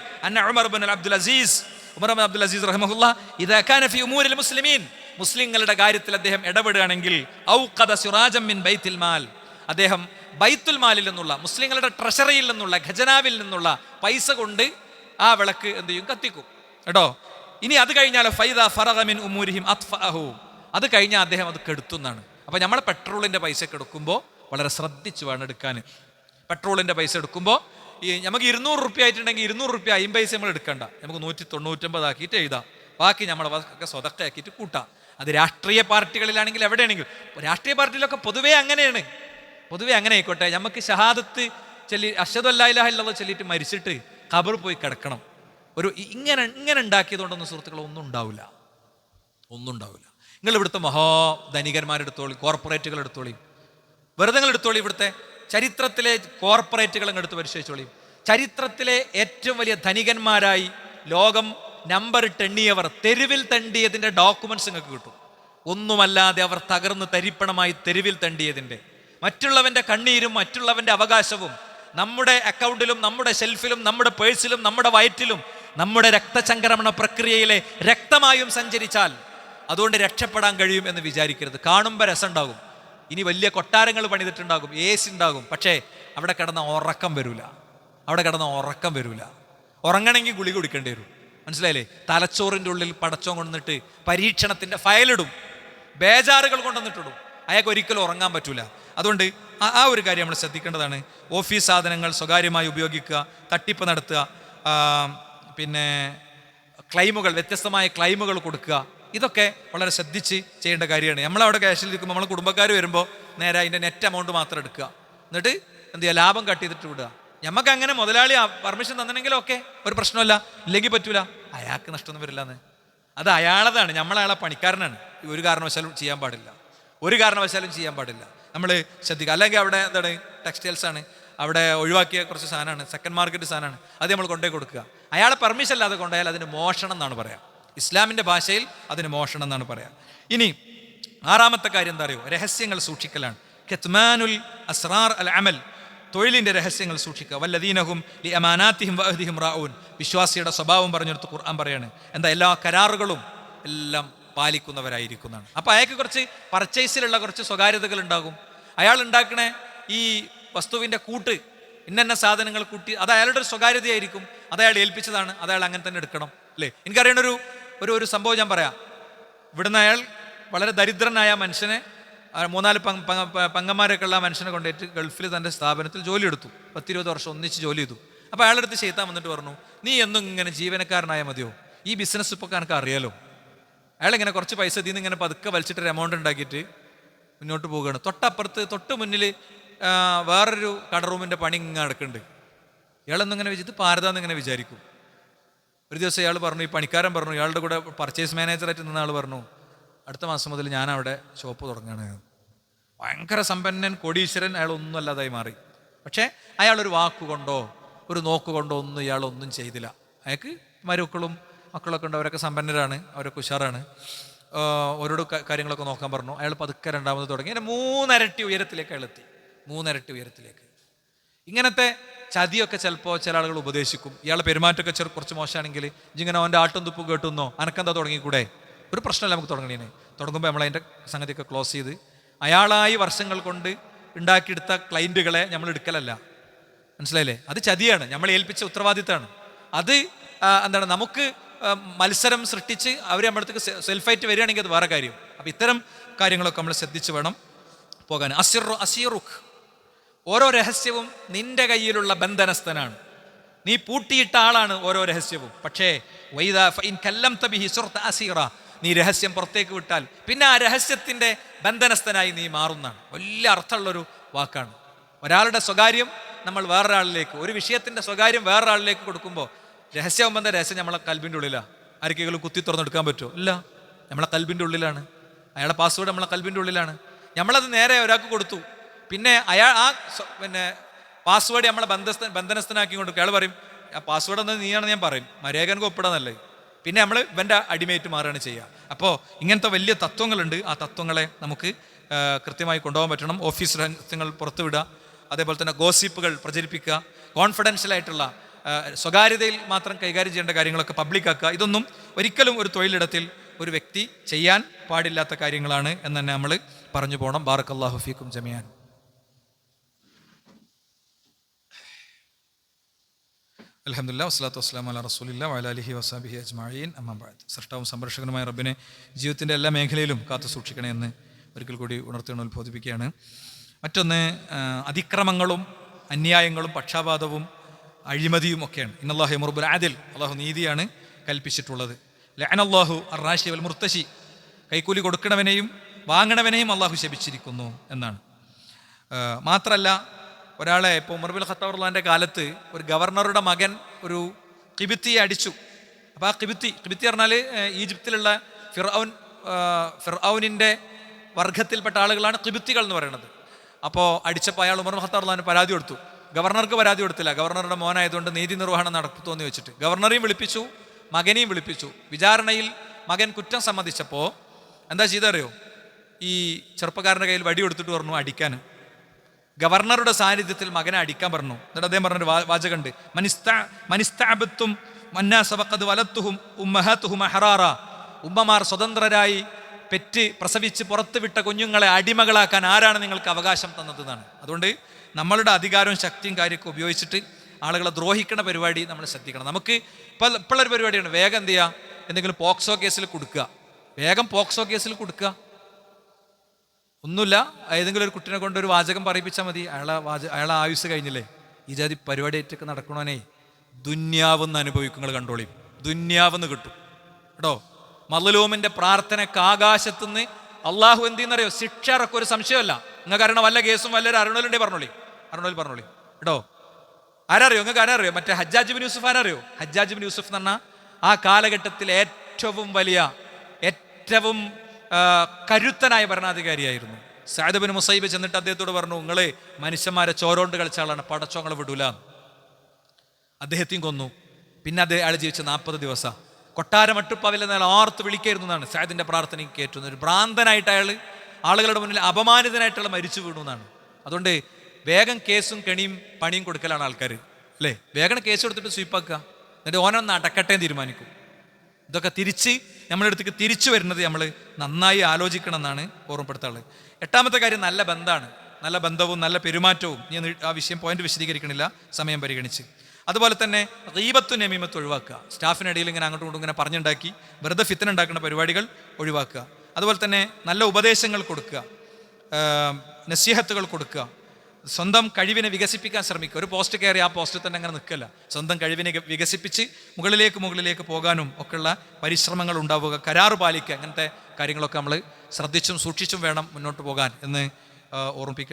ഉമർ ബിൻ അബ്ദുൽ അസീസ് റഹിമഹുല്ല ഇദാ കാന ഫി ഉമൂരിൽ മുസ്ലിമീൻ, മുസ്ലിങ്ങളുടെ കാര്യത്തിൽ അദ്ദേഹം ഇടപെടുകയാണെങ്കിൽ ഔഖദ സിറാജം മിൻ ബൈത്തുൽ മാൽ, അദ്ദേഹം ബൈത്തുൽ മാലിൽ നിന്നുള്ള, മുസ്ലിങ്ങളുടെ ട്രഷറിയിൽ നിന്നുള്ള, ഖജനാവിൽ നിന്നുള്ള പൈസ കൊണ്ട് ആ വിളക്ക് എന്ത് ചെയ്യും? കത്തിക്കും കേട്ടോ. ഇനി അത് കഴിഞ്ഞാൽ ഫൈദാ ഫറഗ മിൻ ഉമൂരിഹിം അത്ഫഅഹു, അത് കഴിഞ്ഞാൽ അദ്ദേഹം അത് കെടുത്തുന്നാണ്. അപ്പോൾ നമ്മൾ പെട്രോളിൻ്റെ പൈസ ഒക്കെ എടുക്കുമ്പോൾ വളരെ ശ്രദ്ധിച്ച് വേണം എടുക്കാൻ. പെട്രോളിൻ്റെ പൈസ എടുക്കുമ്പോൾ നമുക്ക് 200 റുപ്യ ആയിട്ടുണ്ടെങ്കിൽ 200 റുപ്യ 50 പൈസ നമ്മൾ എടുക്കണ്ട, നമുക്ക് 199 ആക്കിയിട്ട് എഴുതാം. ബാക്കി നമ്മൾ ഒക്കെ സ്വതക്കയാക്കിയിട്ട് കൂട്ടാം. അത് രാഷ്ട്രീയ പാർട്ടികളിലാണെങ്കിൽ എവിടെയാണെങ്കിലും, രാഷ്ട്രീയ പാർട്ടിയിലൊക്കെ പൊതുവേ അങ്ങനെയാണ്. പൊതുവേ അങ്ങനെ ആയിക്കോട്ടെ, നമുക്ക് ഷഹാദത്ത് ചൊല്ലി അഷ്ഹദു അല്ലാ ഇലാഹ ഇല്ലല്ലാഹ് ചൊല്ലിയിട്ട് മരിച്ചിട്ട് ഖബർ പോയി കിടക്കണം. ഒരു ഇങ്ങനെ ഉണ്ടാക്കിയതുകൊണ്ടൊന്നും സുഹൃത്തുക്കളെ ഒന്നും ഉണ്ടാവില്ല. നിങ്ങൾ ഇവിടുത്തെ മഹാധനികന്മാരെടുത്തോളി, കോർപ്പറേറ്റുകൾ എടുത്തോളി, വെറുതെ എടുത്തോളി. ഇവിടുത്തെ ചരിത്രത്തിലെ കോർപ്പറേറ്റുകൾ എടുത്ത് പരിശോധിച്ചോളി. ചരിത്രത്തിലെ ഏറ്റവും വലിയ ധനികന്മാരായി ലോകം നമ്പർ എണ്ണിയവർ, തെരുവിൽ തണ്ടിയതിൻ്റെ ഡോക്യുമെന്റ്സ് നിങ്ങൾക്ക് കിട്ടും. ഒന്നുമല്ലാതെ അവർ തകർന്ന് തരിപ്പണമായി തെരുവിൽ തണ്ടിയതിൻ്റെ, മറ്റുള്ളവൻ്റെ കണ്ണീരും മറ്റുള്ളവൻ്റെ അവകാശവും നമ്മുടെ അക്കൗണ്ടിലും നമ്മുടെ ഷെൽഫിലും നമ്മുടെ പേഴ്സിലും നമ്മുടെ വയറ്റിലും നമ്മുടെ രക്തചംക്രമണ പ്രക്രിയയിലെ രക്തമായും സഞ്ചരിച്ചാൽ അതുകൊണ്ട് രക്ഷപ്പെടാൻ കഴിയും എന്ന് വിചാരിക്കരുത്. കാണുമ്പോൾ രസമുണ്ടാകും. ഇനി വലിയ കൊട്ടാരങ്ങൾ പണിതിട്ടുണ്ടാകും, AC ഉണ്ടാകും, പക്ഷേ അവിടെ കിടന്ന ഉറക്കം വരൂല. ഉറങ്ങണമെങ്കിൽ ഗുളിക കുടിക്കേണ്ടി വരും. മനസ്സിലായില്ലേ? തലച്ചോറിൻ്റെ ഉള്ളിൽ പടച്ചോൻ കൊണ്ടിട്ട് പരീക്ഷണത്തിൻ്റെ ഫയലിടും, ബേജാറുകൾ കൊണ്ടുവന്നിട്ടിടും. അയാൾക്ക് ഒരിക്കലും ഉറങ്ങാൻ പറ്റൂല. അതുകൊണ്ട് ആ ഒരു കാര്യം നമ്മൾ ശ്രദ്ധിക്കേണ്ടതാണ്. ഓഫീസ് സാധനങ്ങൾ സ്വകാര്യമായി ഉപയോഗിക്കുക, തട്ടിപ്പ് നടത്തുക, പിന്നെ ക്ലെയിമുകൾ, വ്യത്യസ്തമായ ക്ലെയിമുകൾ കൊടുക്കുക, ഇതൊക്കെ വളരെ ശ്രദ്ധിച്ച് ചെയ്യേണ്ട കാര്യമാണ്. നമ്മളവിടെ ക്യാഷിലിരിക്കുമ്പോൾ നമ്മൾ കുടുംബക്കാർ വരുമ്പോൾ നേരെ അതിൻ്റെ നെറ്റ് എമൗണ്ട് മാത്രം എടുക്കുക, എന്നിട്ട് എന്ത് ചെയ്യുക, ലാഭം കട്ട് ചെയ്തിട്ട് വിടുക. നമുക്ക് അങ്ങനെ മുതലാളി പെർമിഷൻ തന്നിട്ടുണ്ടെങ്കിലും ഒക്കെ ഒരു പ്രശ്നമല്ല, ഇല്ലെങ്കിൽ പറ്റൂല. അയാൾക്ക് നഷ്ടമൊന്നും വരില്ലെന്ന്, അത് അയാളതാണ്, നമ്മളയാളെ പണിക്കാരനാണ്. ഒരു കാരണവശാലും ചെയ്യാൻ പാടില്ല. നമ്മൾ ശ്രദ്ധിക്കുക. അല്ലെങ്കിൽ അവിടെ എന്താണ്, ടെക്സ്റ്റൈൽസ് ആണ്, അവിടെ ഒഴിവാക്കിയ കുറച്ച് സാധനമാണ്, സെക്കൻഡ് മാർക്കറ്റ് സാധനമാണ്, അത് നമ്മൾ കൊണ്ടുപോയി കൊടുക്കുക. അയാളെ പെർമിഷൻ അല്ലാതെ കൊണ്ടുപോയാൽ അതിന് മോഷണം എന്നാണ് പറയാം. ഇസ്ലാമിൻ്റെ ഭാഷയിൽ അതിന് മോഷണം എന്നാണ് പറയാം. ഇനി 6ാമത്തെ കാര്യം എന്താ അറിയോ? രഹസ്യങ്ങൾ സൂക്ഷിക്കലാണ്. കത്മാനുൽ അസ്റാർ അൽ അമൽ, തൊഴിലിൻ്റെ രഹസ്യങ്ങൾ സൂക്ഷിക്കുക. വല്ലദീനഹും ലി അമാനാത്തിഹിം വഅഹ്ദിഹിം റാഊൻ, വിശ്വാസിയുടെ സ്വഭാവം പറഞ്ഞെടുത്ത് ഖുർആൻ പറയാണ്. എന്താ? എല്ലാ കരാറുകളും എല്ലാം പാലിക്കുന്നവരായിരിക്കുന്നതാണ്. അപ്പോൾ അയാൾക്ക് കുറച്ച് പർച്ചേസിലുള്ള കുറച്ച് സ്വകാര്യതകൾ ഉണ്ടാകും. അയാൾ ഉണ്ടാക്കണ ഈ വസ്തുവിൻ്റെ കൂട്ട്, ഇന്ന സാധനങ്ങൾ കൂട്ടി, അത് അയാളുടെ ഒരു സ്വകാര്യതയായിരിക്കും. അത് അയാൾ ഏൽപ്പിച്ചതാണ്, അത് അയാൾ അങ്ങനെ തന്നെ എടുക്കണം, അല്ലേ? എനിക്കറിയണ ഒരു സംഭവം ഞാൻ പറയാം. ഇവിടുന്ന് അയാൾ വളരെ ദരിദ്രനായ മനുഷ്യനെ, 3-4 പെങ്ങന്മാരൊക്കെ ഉള്ള മനുഷ്യനെ കൊണ്ടുപോയിട്ട് ഗൾഫിൽ തൻ്റെ സ്ഥാപനത്തിൽ ജോലി എടുത്തു. 10-20 വർഷം ഒന്നിച്ച് ജോലി ചെയ്തു. അപ്പോൾ അയാളുടെ അടുത്ത് ശൈത്താൻ വന്നിട്ട് പറഞ്ഞു, നീ എന്നും ഇങ്ങനെ ജീവനക്കാരനായ മതിയോ? ഈ ബിസിനസ് ഇപ്പോൾ എനിക്ക് അറിയാലോ. അയാളിങ്ങനെ കുറച്ച് പൈസ ഇതിൽ നിന്ന് ഇങ്ങനെ പതുക്കെ വലിച്ചിട്ടൊരു എമൗണ്ട് ഉണ്ടാക്കിയിട്ട് മുന്നോട്ട് പോവുകയാണ്. തൊട്ട് മുന്നിൽ വേറൊരു കട റൂമിൻ്റെ പണി ഇങ്ങനെ നടക്കുന്നുണ്ട്. ഇയാളൊന്നും ഇങ്ങനെ ഇത് പാരതാന്ന് ഇങ്ങനെ വിചാരിക്കും. ഒരു ദിവസം ഇയാൾ പറഞ്ഞു, ഈ പണിക്കാരൻ പറഞ്ഞു, ഇയാളുടെ കൂടെ പർച്ചേസ് മാനേജറായിട്ട് നിന്ന ആൾ പറഞ്ഞു, അടുത്ത മാസം മുതൽ ഞാൻ അവിടെ ഷോപ്പ് തുടങ്ങുകയാണ്. ഭയങ്കര സമ്പന്നൻ, കോടീശ്വരൻ, അയാളൊന്നും അല്ലാതായി മാറി. പക്ഷേ അയാളൊരു വാക്കുകൊണ്ടോ ഒരു നോക്കുകൊണ്ടോ ഒന്നും ഇയാളൊന്നും ചെയ്തില്ല. അയാൾക്ക് മക്കളൊക്കെ ഉണ്ട്, അവരൊക്കെ സമ്പന്നരാണ്, അവരൊക്കെ ഉഷാറാണ്. ഓരോട് കാര്യങ്ങളൊക്കെ നോക്കാൻ പറഞ്ഞു. അയാൾ പതുക്കെ 2ാമത് തുടങ്ങി. അങ്ങനെ 3 ഇരട്ടി ഉയരത്തിലേക്ക് അയാൾ എത്തി. 3 ഇരട്ടി ഉയരത്തിലേക്ക്. ഇങ്ങനത്തെ ചതിയൊക്കെ ചിലപ്പോൾ ചില ആളുകൾ ഉപദേശിക്കും. ഇയാളുടെ പെരുമാറ്റമൊക്കെ കുറച്ച് മോശമാണെങ്കിൽ, ഇങ്ങനെ അവൻ്റെ ആട്ടും തുപ്പും കേട്ടുന്നോ, അനക്കെന്താ തുടങ്ങിക്കൂടെ? ഒരു പ്രശ്നമല്ല, നമുക്ക് തുടങ്ങണേനെ. തുടങ്ങുമ്പോൾ നമ്മളതിൻ്റെ സംഗതിയൊക്കെ ക്ലോസ് ചെയ്ത്, അയാളായി വർഷങ്ങൾ കൊണ്ട് ഉണ്ടാക്കിയെടുത്ത ക്ലൈൻറ്റുകളെ നമ്മൾ എടുക്കലല്ല. മനസ്സിലായില്ലേ? അത് ചതിയാണ്, നമ്മൾ ഏൽപ്പിച്ച ഉത്തരവാദിത്തമാണ്. അത് എന്താണ്, നമുക്ക് മത്സരം സൃഷ്ടിച്ച് അവർ നമ്മുടെ അടുത്തേക്ക് സെൽഫായിട്ട് വരികയാണെങ്കിൽ അത് വേറെ കാര്യം. അപ്പോൾ ഇത്തരം കാര്യങ്ങളൊക്കെ നമ്മൾ ശ്രദ്ധിച്ച് വേണം പോകാൻ. അസീറുഖ്, ഓരോ രഹസ്യവും നിന്റെ കയ്യിലുള്ള ബന്ധനസ്ഥനാണ്. നീ പൂട്ടിയിട്ട ആളാണ് ഓരോ രഹസ്യവും. പക്ഷേ നീ രഹസ്യം പുറത്തേക്ക് വിട്ടാൽ പിന്നെ ആ രഹസ്യത്തിൻ്റെ ബന്ധനസ്ഥനായി നീ മാറുന്നതാണ്. വലിയ അർത്ഥമുള്ളൊരു വാക്കാണ്. ഒരാളുടെ സ്വകാര്യം നമ്മൾ വേറൊരാളിലേക്ക്, ഒരു വിഷയത്തിൻ്റെ സ്വകാര്യം വേറൊരാളിലേക്ക് കൊടുക്കുമ്പോൾ രഹസ്യമെന്ന രഹസ്യം നമ്മളെ കൽബിൻ്റെ ഉള്ളിലാണ്. ആർക്കെങ്കിലും കുത്തി തുറന്നെടുക്കാൻ പറ്റുമോ? ഇല്ല, നമ്മളെ കൽബിൻ്റെ ഉള്ളിലാണ്. അയാളുടെ പാസ്വേഡ് നമ്മളെ കൽബിൻ്റെ ഉള്ളിലാണ്. നമ്മളത് നേരെ ഒരാൾക്ക് കൊടുത്തു, പിന്നെ പിന്നെ പാസ്വേഡ് നമ്മളെ ബന്ധനസ്ഥനാക്കി കൊടുക്കും. അയാൾ പറയും ആ പാസ്വേഡ് എന്നത് നീയാണെന്ന് ഞാൻ പറയും, മര്യാദക്ക് ഒപ്പിടാന്നല്ലേ. പിന്നെ നമ്മൾ ഇവൻ്റെ അടിമേറ്റ് മാറുകയാണ് ചെയ്യുക. അപ്പോൾ ഇങ്ങനത്തെ വലിയ തത്വങ്ങളുണ്ട്. ആ തത്വങ്ങളെ നമുക്ക് കൃത്യമായി കൊണ്ടുപോകാൻ പറ്റണം. ഓഫീസ് രഹസ്യങ്ങൾ പുറത്തുവിടുക, അതേപോലെ തന്നെ ഗോസിപ്പുകൾ പ്രചരിപ്പിക്കുക, കോൺഫിഡൻഷ്യലായിട്ടുള്ള സ്വകാര്യതയിൽ മാത്രം കൈകാര്യം ചെയ്യേണ്ട കാര്യങ്ങളൊക്കെ പബ്ലിക്കാക്കുക. ഇതൊന്നും ഒരിക്കലും ഒരു തൊഴിലിടത്തിൽ ഒരു വ്യക്തി ചെയ്യാൻ പാടില്ലാത്ത കാര്യങ്ങളാണ് എന്ന് തന്നെ നമ്മൾ പറഞ്ഞു പോകണം. ബാറക്കല്ലാഹു ഫീക്കും ജമിയാൻ. അൽഹംദുലില്ലാഹി വസ്സലാത്തു വസ്സലാമു അലാ റസൂലില്ലാഹി വഅലാ ആലിഹി വസഹ്ബിഹി അജ്മഈൻ. അമ്മാ ബഅദ്. സൃഷ്ടാവും സംരക്ഷകനുമായ റബ്ബിനെ ജീവിതത്തിൻ്റെ എല്ലാ മേഖലയിലും കാത്തു സൂക്ഷിക്കണേ എന്ന് ഒരിക്കൽ കൂടി ഉണർത്തുകയാണ്, ഉത്ബോധിപ്പിക്കുകയാണ്. മറ്റൊന്ന് അതിക്രമങ്ങളും അന്യായങ്ങളും പക്ഷാപാതവും അഴിമതിയും ഒക്കെയാണ്. ഇന്നല്ലാഹു യഅ്മുറു ബിൽ അദ്ൽ, അല്ലാഹു നീതിയാണ് കൽപ്പിച്ചിട്ടുള്ളത്. ലഅനല്ലാഹു അർറാശി വൽ മുർത്തശി, കൈക്കൂലി കൊടുക്കണവനെയും വാങ്ങണവനെയും അല്ലാഹു ശപിച്ചിരിക്കുന്നു എന്നാണ്. മാത്രമല്ല, ഒരാളെ ഇപ്പോൾ ഉമർ ബിൻ ഖത്താബ് റളിയല്ലാഹുവിൻ്റെ കാലത്ത് ഒരു ഗവർണറുടെ മകൻ ഒരു ഖിബിത്തിയെ അടിച്ചു. അപ്പോൾ ആ ഖിബിത്തി പറഞ്ഞാൽ ഈജിപ്തിലുള്ള ഫിർഔനിൻ്റെ വർഗത്തിൽപ്പെട്ട ആളുകളാണ് ഖിബിത്തികൾ എന്ന് പറയുന്നത്. അപ്പോൾ അടിച്ചപ്പോൾ അയാൾ ഉമർ ബിൻ ഖത്താബ് റളിയല്ലാഹുവിന് പരാതി കൊടുത്തു. ഗവർണർക്ക് പരാതി കൊടുത്തില്ല, ഗവർണറുടെ മോനായതുകൊണ്ട് നീതി നിർവഹണം നടത്തുമെന്ന് വെച്ചിട്ട് ഗവർണറെയും വിളിപ്പിച്ചു, മകനെയും വിളിപ്പിച്ചു. വിചാരണയിൽ മകൻ കുറ്റം സമ്മതിച്ചപ്പോൾ എന്താ ചെയ്തറിയോ? ഈ ചെറുപ്പക്കാരൻ്റെ കയ്യിൽ വടി കൊടുത്തിട്ട് പറഞ്ഞു അടിക്കാൻ. ഗവർണറുടെ സാന്നിധ്യത്തിൽ മകനെ അടിക്കാൻ പറഞ്ഞു. എന്നിട്ട് അദ്ദേഹം പറഞ്ഞൊരു വാചകമുണ്ട്, മനിസ്തഅബത്തും മന്നാസബഖദ് വലത്തുഹും ഉമ്മഹാത്തുഹും അഹറാറ. ഉമ്മമാർ സ്വതന്ത്രരായി പെറ്റ് പ്രസവിച്ച് പുറത്ത് വിട്ട കുഞ്ഞുങ്ങളെ അടിമകളാക്കാൻ ആരാണ് നിങ്ങൾക്ക് അവകാശം തന്നതെന്നാണ്. അതുകൊണ്ട് നമ്മളുടെ അധികാരവും ശക്തിയും കാര്യമൊക്കെ ഉപയോഗിച്ചിട്ട് ആളുകളെ ദ്രോഹിക്കുന്ന പരിപാടി നമ്മൾ ശ്രദ്ധിക്കണം. നമുക്ക് ഇപ്പോഴൊരു പരിപാടിയാണ്, വേഗം എന്ത് ചെയ്യുക, എന്തെങ്കിലും പോക്സോ കേസിൽ കൊടുക്കുക, വേഗം പോക്സോ കേസിൽ കൊടുക്കുക. ഒന്നുമില്ല, ഏതെങ്കിലും ഒരു കുട്ടിനെ കൊണ്ട് ഒരു വാചകം പറയിപ്പിച്ചാൽ മതി, അയാളെ ആയുസ് കഴിഞ്ഞില്ലേ. ഈ ജാതി പരിപാടിയായിട്ടൊക്കെ നടക്കണോനെ ദുന്യാവെന്ന് അനുഭവിക്കുക. കണ്ടോളി, ദുന്യാവെന്ന് കിട്ടും കേട്ടോ. മദ്ലൂമിന്റെ പ്രാർത്ഥനയ്ക്ക് ആകാശത്തുനിന്ന് അള്ളാഹു എന്ത് ചെയ്യുന്നറിയോ? ശിക്ഷ ഇറക്കും. ഒരു സംശയമല്ല. നിങ്ങൾക്ക് അറിയണം, വല്ല കേസും വല്ലൊരു അരുണോലുണ്ടേ പറഞ്ഞോളി കേട്ടോ. ആരറിയോ? നിങ്ങൾക്ക് ആരറിയോ? മറ്റേ ഹജ്ജാജ് ബിൻ യൂസുഫ് ആരറിയോ? ഹജ്ജാജ് ബിൻ യൂസുഫ് എന്ന് പറഞ്ഞാൽ ആ കാലഘട്ടത്തിൽ ഏറ്റവും വലിയ, ഏറ്റവും കരുത്തനായ ഭരണാധികാരിയായിരുന്നു. സഅദ് ബിൻ മുസൈബ് ചെന്നിട്ട് അദ്ദേഹത്തോട് പറഞ്ഞു, നിങ്ങളെ മനുഷ്യന്മാരെ ചോരോണ്ട് കളിച്ച ആളാണ്, പടച്ചോങ്ങളെ വിടൂല. അദ്ദേഹത്തെയും കൊന്നു. പിന്നെ അയാൾ ജീവിച്ച 40 ദിവസം കൊട്ടാരമട്ടുപ്പാവിൽ എന്നാൽ ആർത്ത് വിളിക്കായിരുന്നു എന്നാണ് സഅദിന്റെ പ്രാർത്ഥനയ്ക്ക് കയറ്റുന്നത്. ഒരു ഭ്രാന്തനായിട്ട് അയാൾ ആളുകളുടെ മുന്നിൽ അപമാനിതനായിട്ടുള്ള മരിച്ചു വീണു എന്നാണ്. അതുകൊണ്ട് വേഗം കേസും കെണിയും പണിയും കൊടുക്കലാണ് ആൾക്കാർ, അല്ലേ? വേഗം കേസ് കൊടുത്തിട്ട് സ്വീപ്പാക്കുക, എന്നിട്ട് ഓനൊന്ന് അടക്കട്ടെ തീരുമാനിക്കും. ഇതൊക്കെ തിരിച്ച് നമ്മുടെ അടുത്തേക്ക് തിരിച്ചു വരുന്നത് നമ്മൾ നന്നായി ആലോചിക്കണം എന്നാണ് ഓർമ്മപ്പെടുത്താറുള്ളത്. 8ാമത്തെ കാര്യം നല്ല ബന്ധമാണ്. നല്ല ബന്ധവും നല്ല പെരുമാറ്റവും. ഞാൻ ആ വിഷയം പോയിന്റ് വിശദീകരിക്കണില്ല, സമയം പരിഗണിച്ച്. അതുപോലെ തന്നെ ഗീബത്തും നമീമത്തും ഒഴിവാക്കുക. സ്റ്റാഫിനിടയിൽ ഇങ്ങനെ അങ്ങോട്ടും ഇങ്ങോട്ടും ഇങ്ങനെ പറഞ്ഞുണ്ടാക്കി വെറുതെ ഫിത്തന ഉണ്ടാക്കുന്ന പരിപാടികൾ ഒഴിവാക്കുക. അതുപോലെ തന്നെ നല്ല ഉപദേശങ്ങൾ കൊടുക്കുക, നസീഹത്തുകൾ കൊടുക്കുക. സ്വന്തം കഴിവിനെ വികസിപ്പിക്കാൻ ശ്രമിക്കുക. ഒരു പോസ്റ്റ് കയറി ആ പോസ്റ്റിൽ തന്നെ അങ്ങനെ നിൽക്കല്ല. സ്വന്തം കഴിവിനെ വികസിപ്പിച്ച് മുകളിലേക്ക് പോകാനും ഒക്കെയുള്ള പരിശ്രമങ്ങൾ ഉണ്ടാവുക, കരാറ് പാലിക്കുക. അങ്ങനത്തെ കാര്യങ്ങളൊക്കെ നമ്മൾ ശ്രദ്ധിച്ചും സൂക്ഷിച്ചും വേണം മുന്നോട്ട് പോകാൻ എന്ന് ഓർമ്മിപ്പിക്കണം.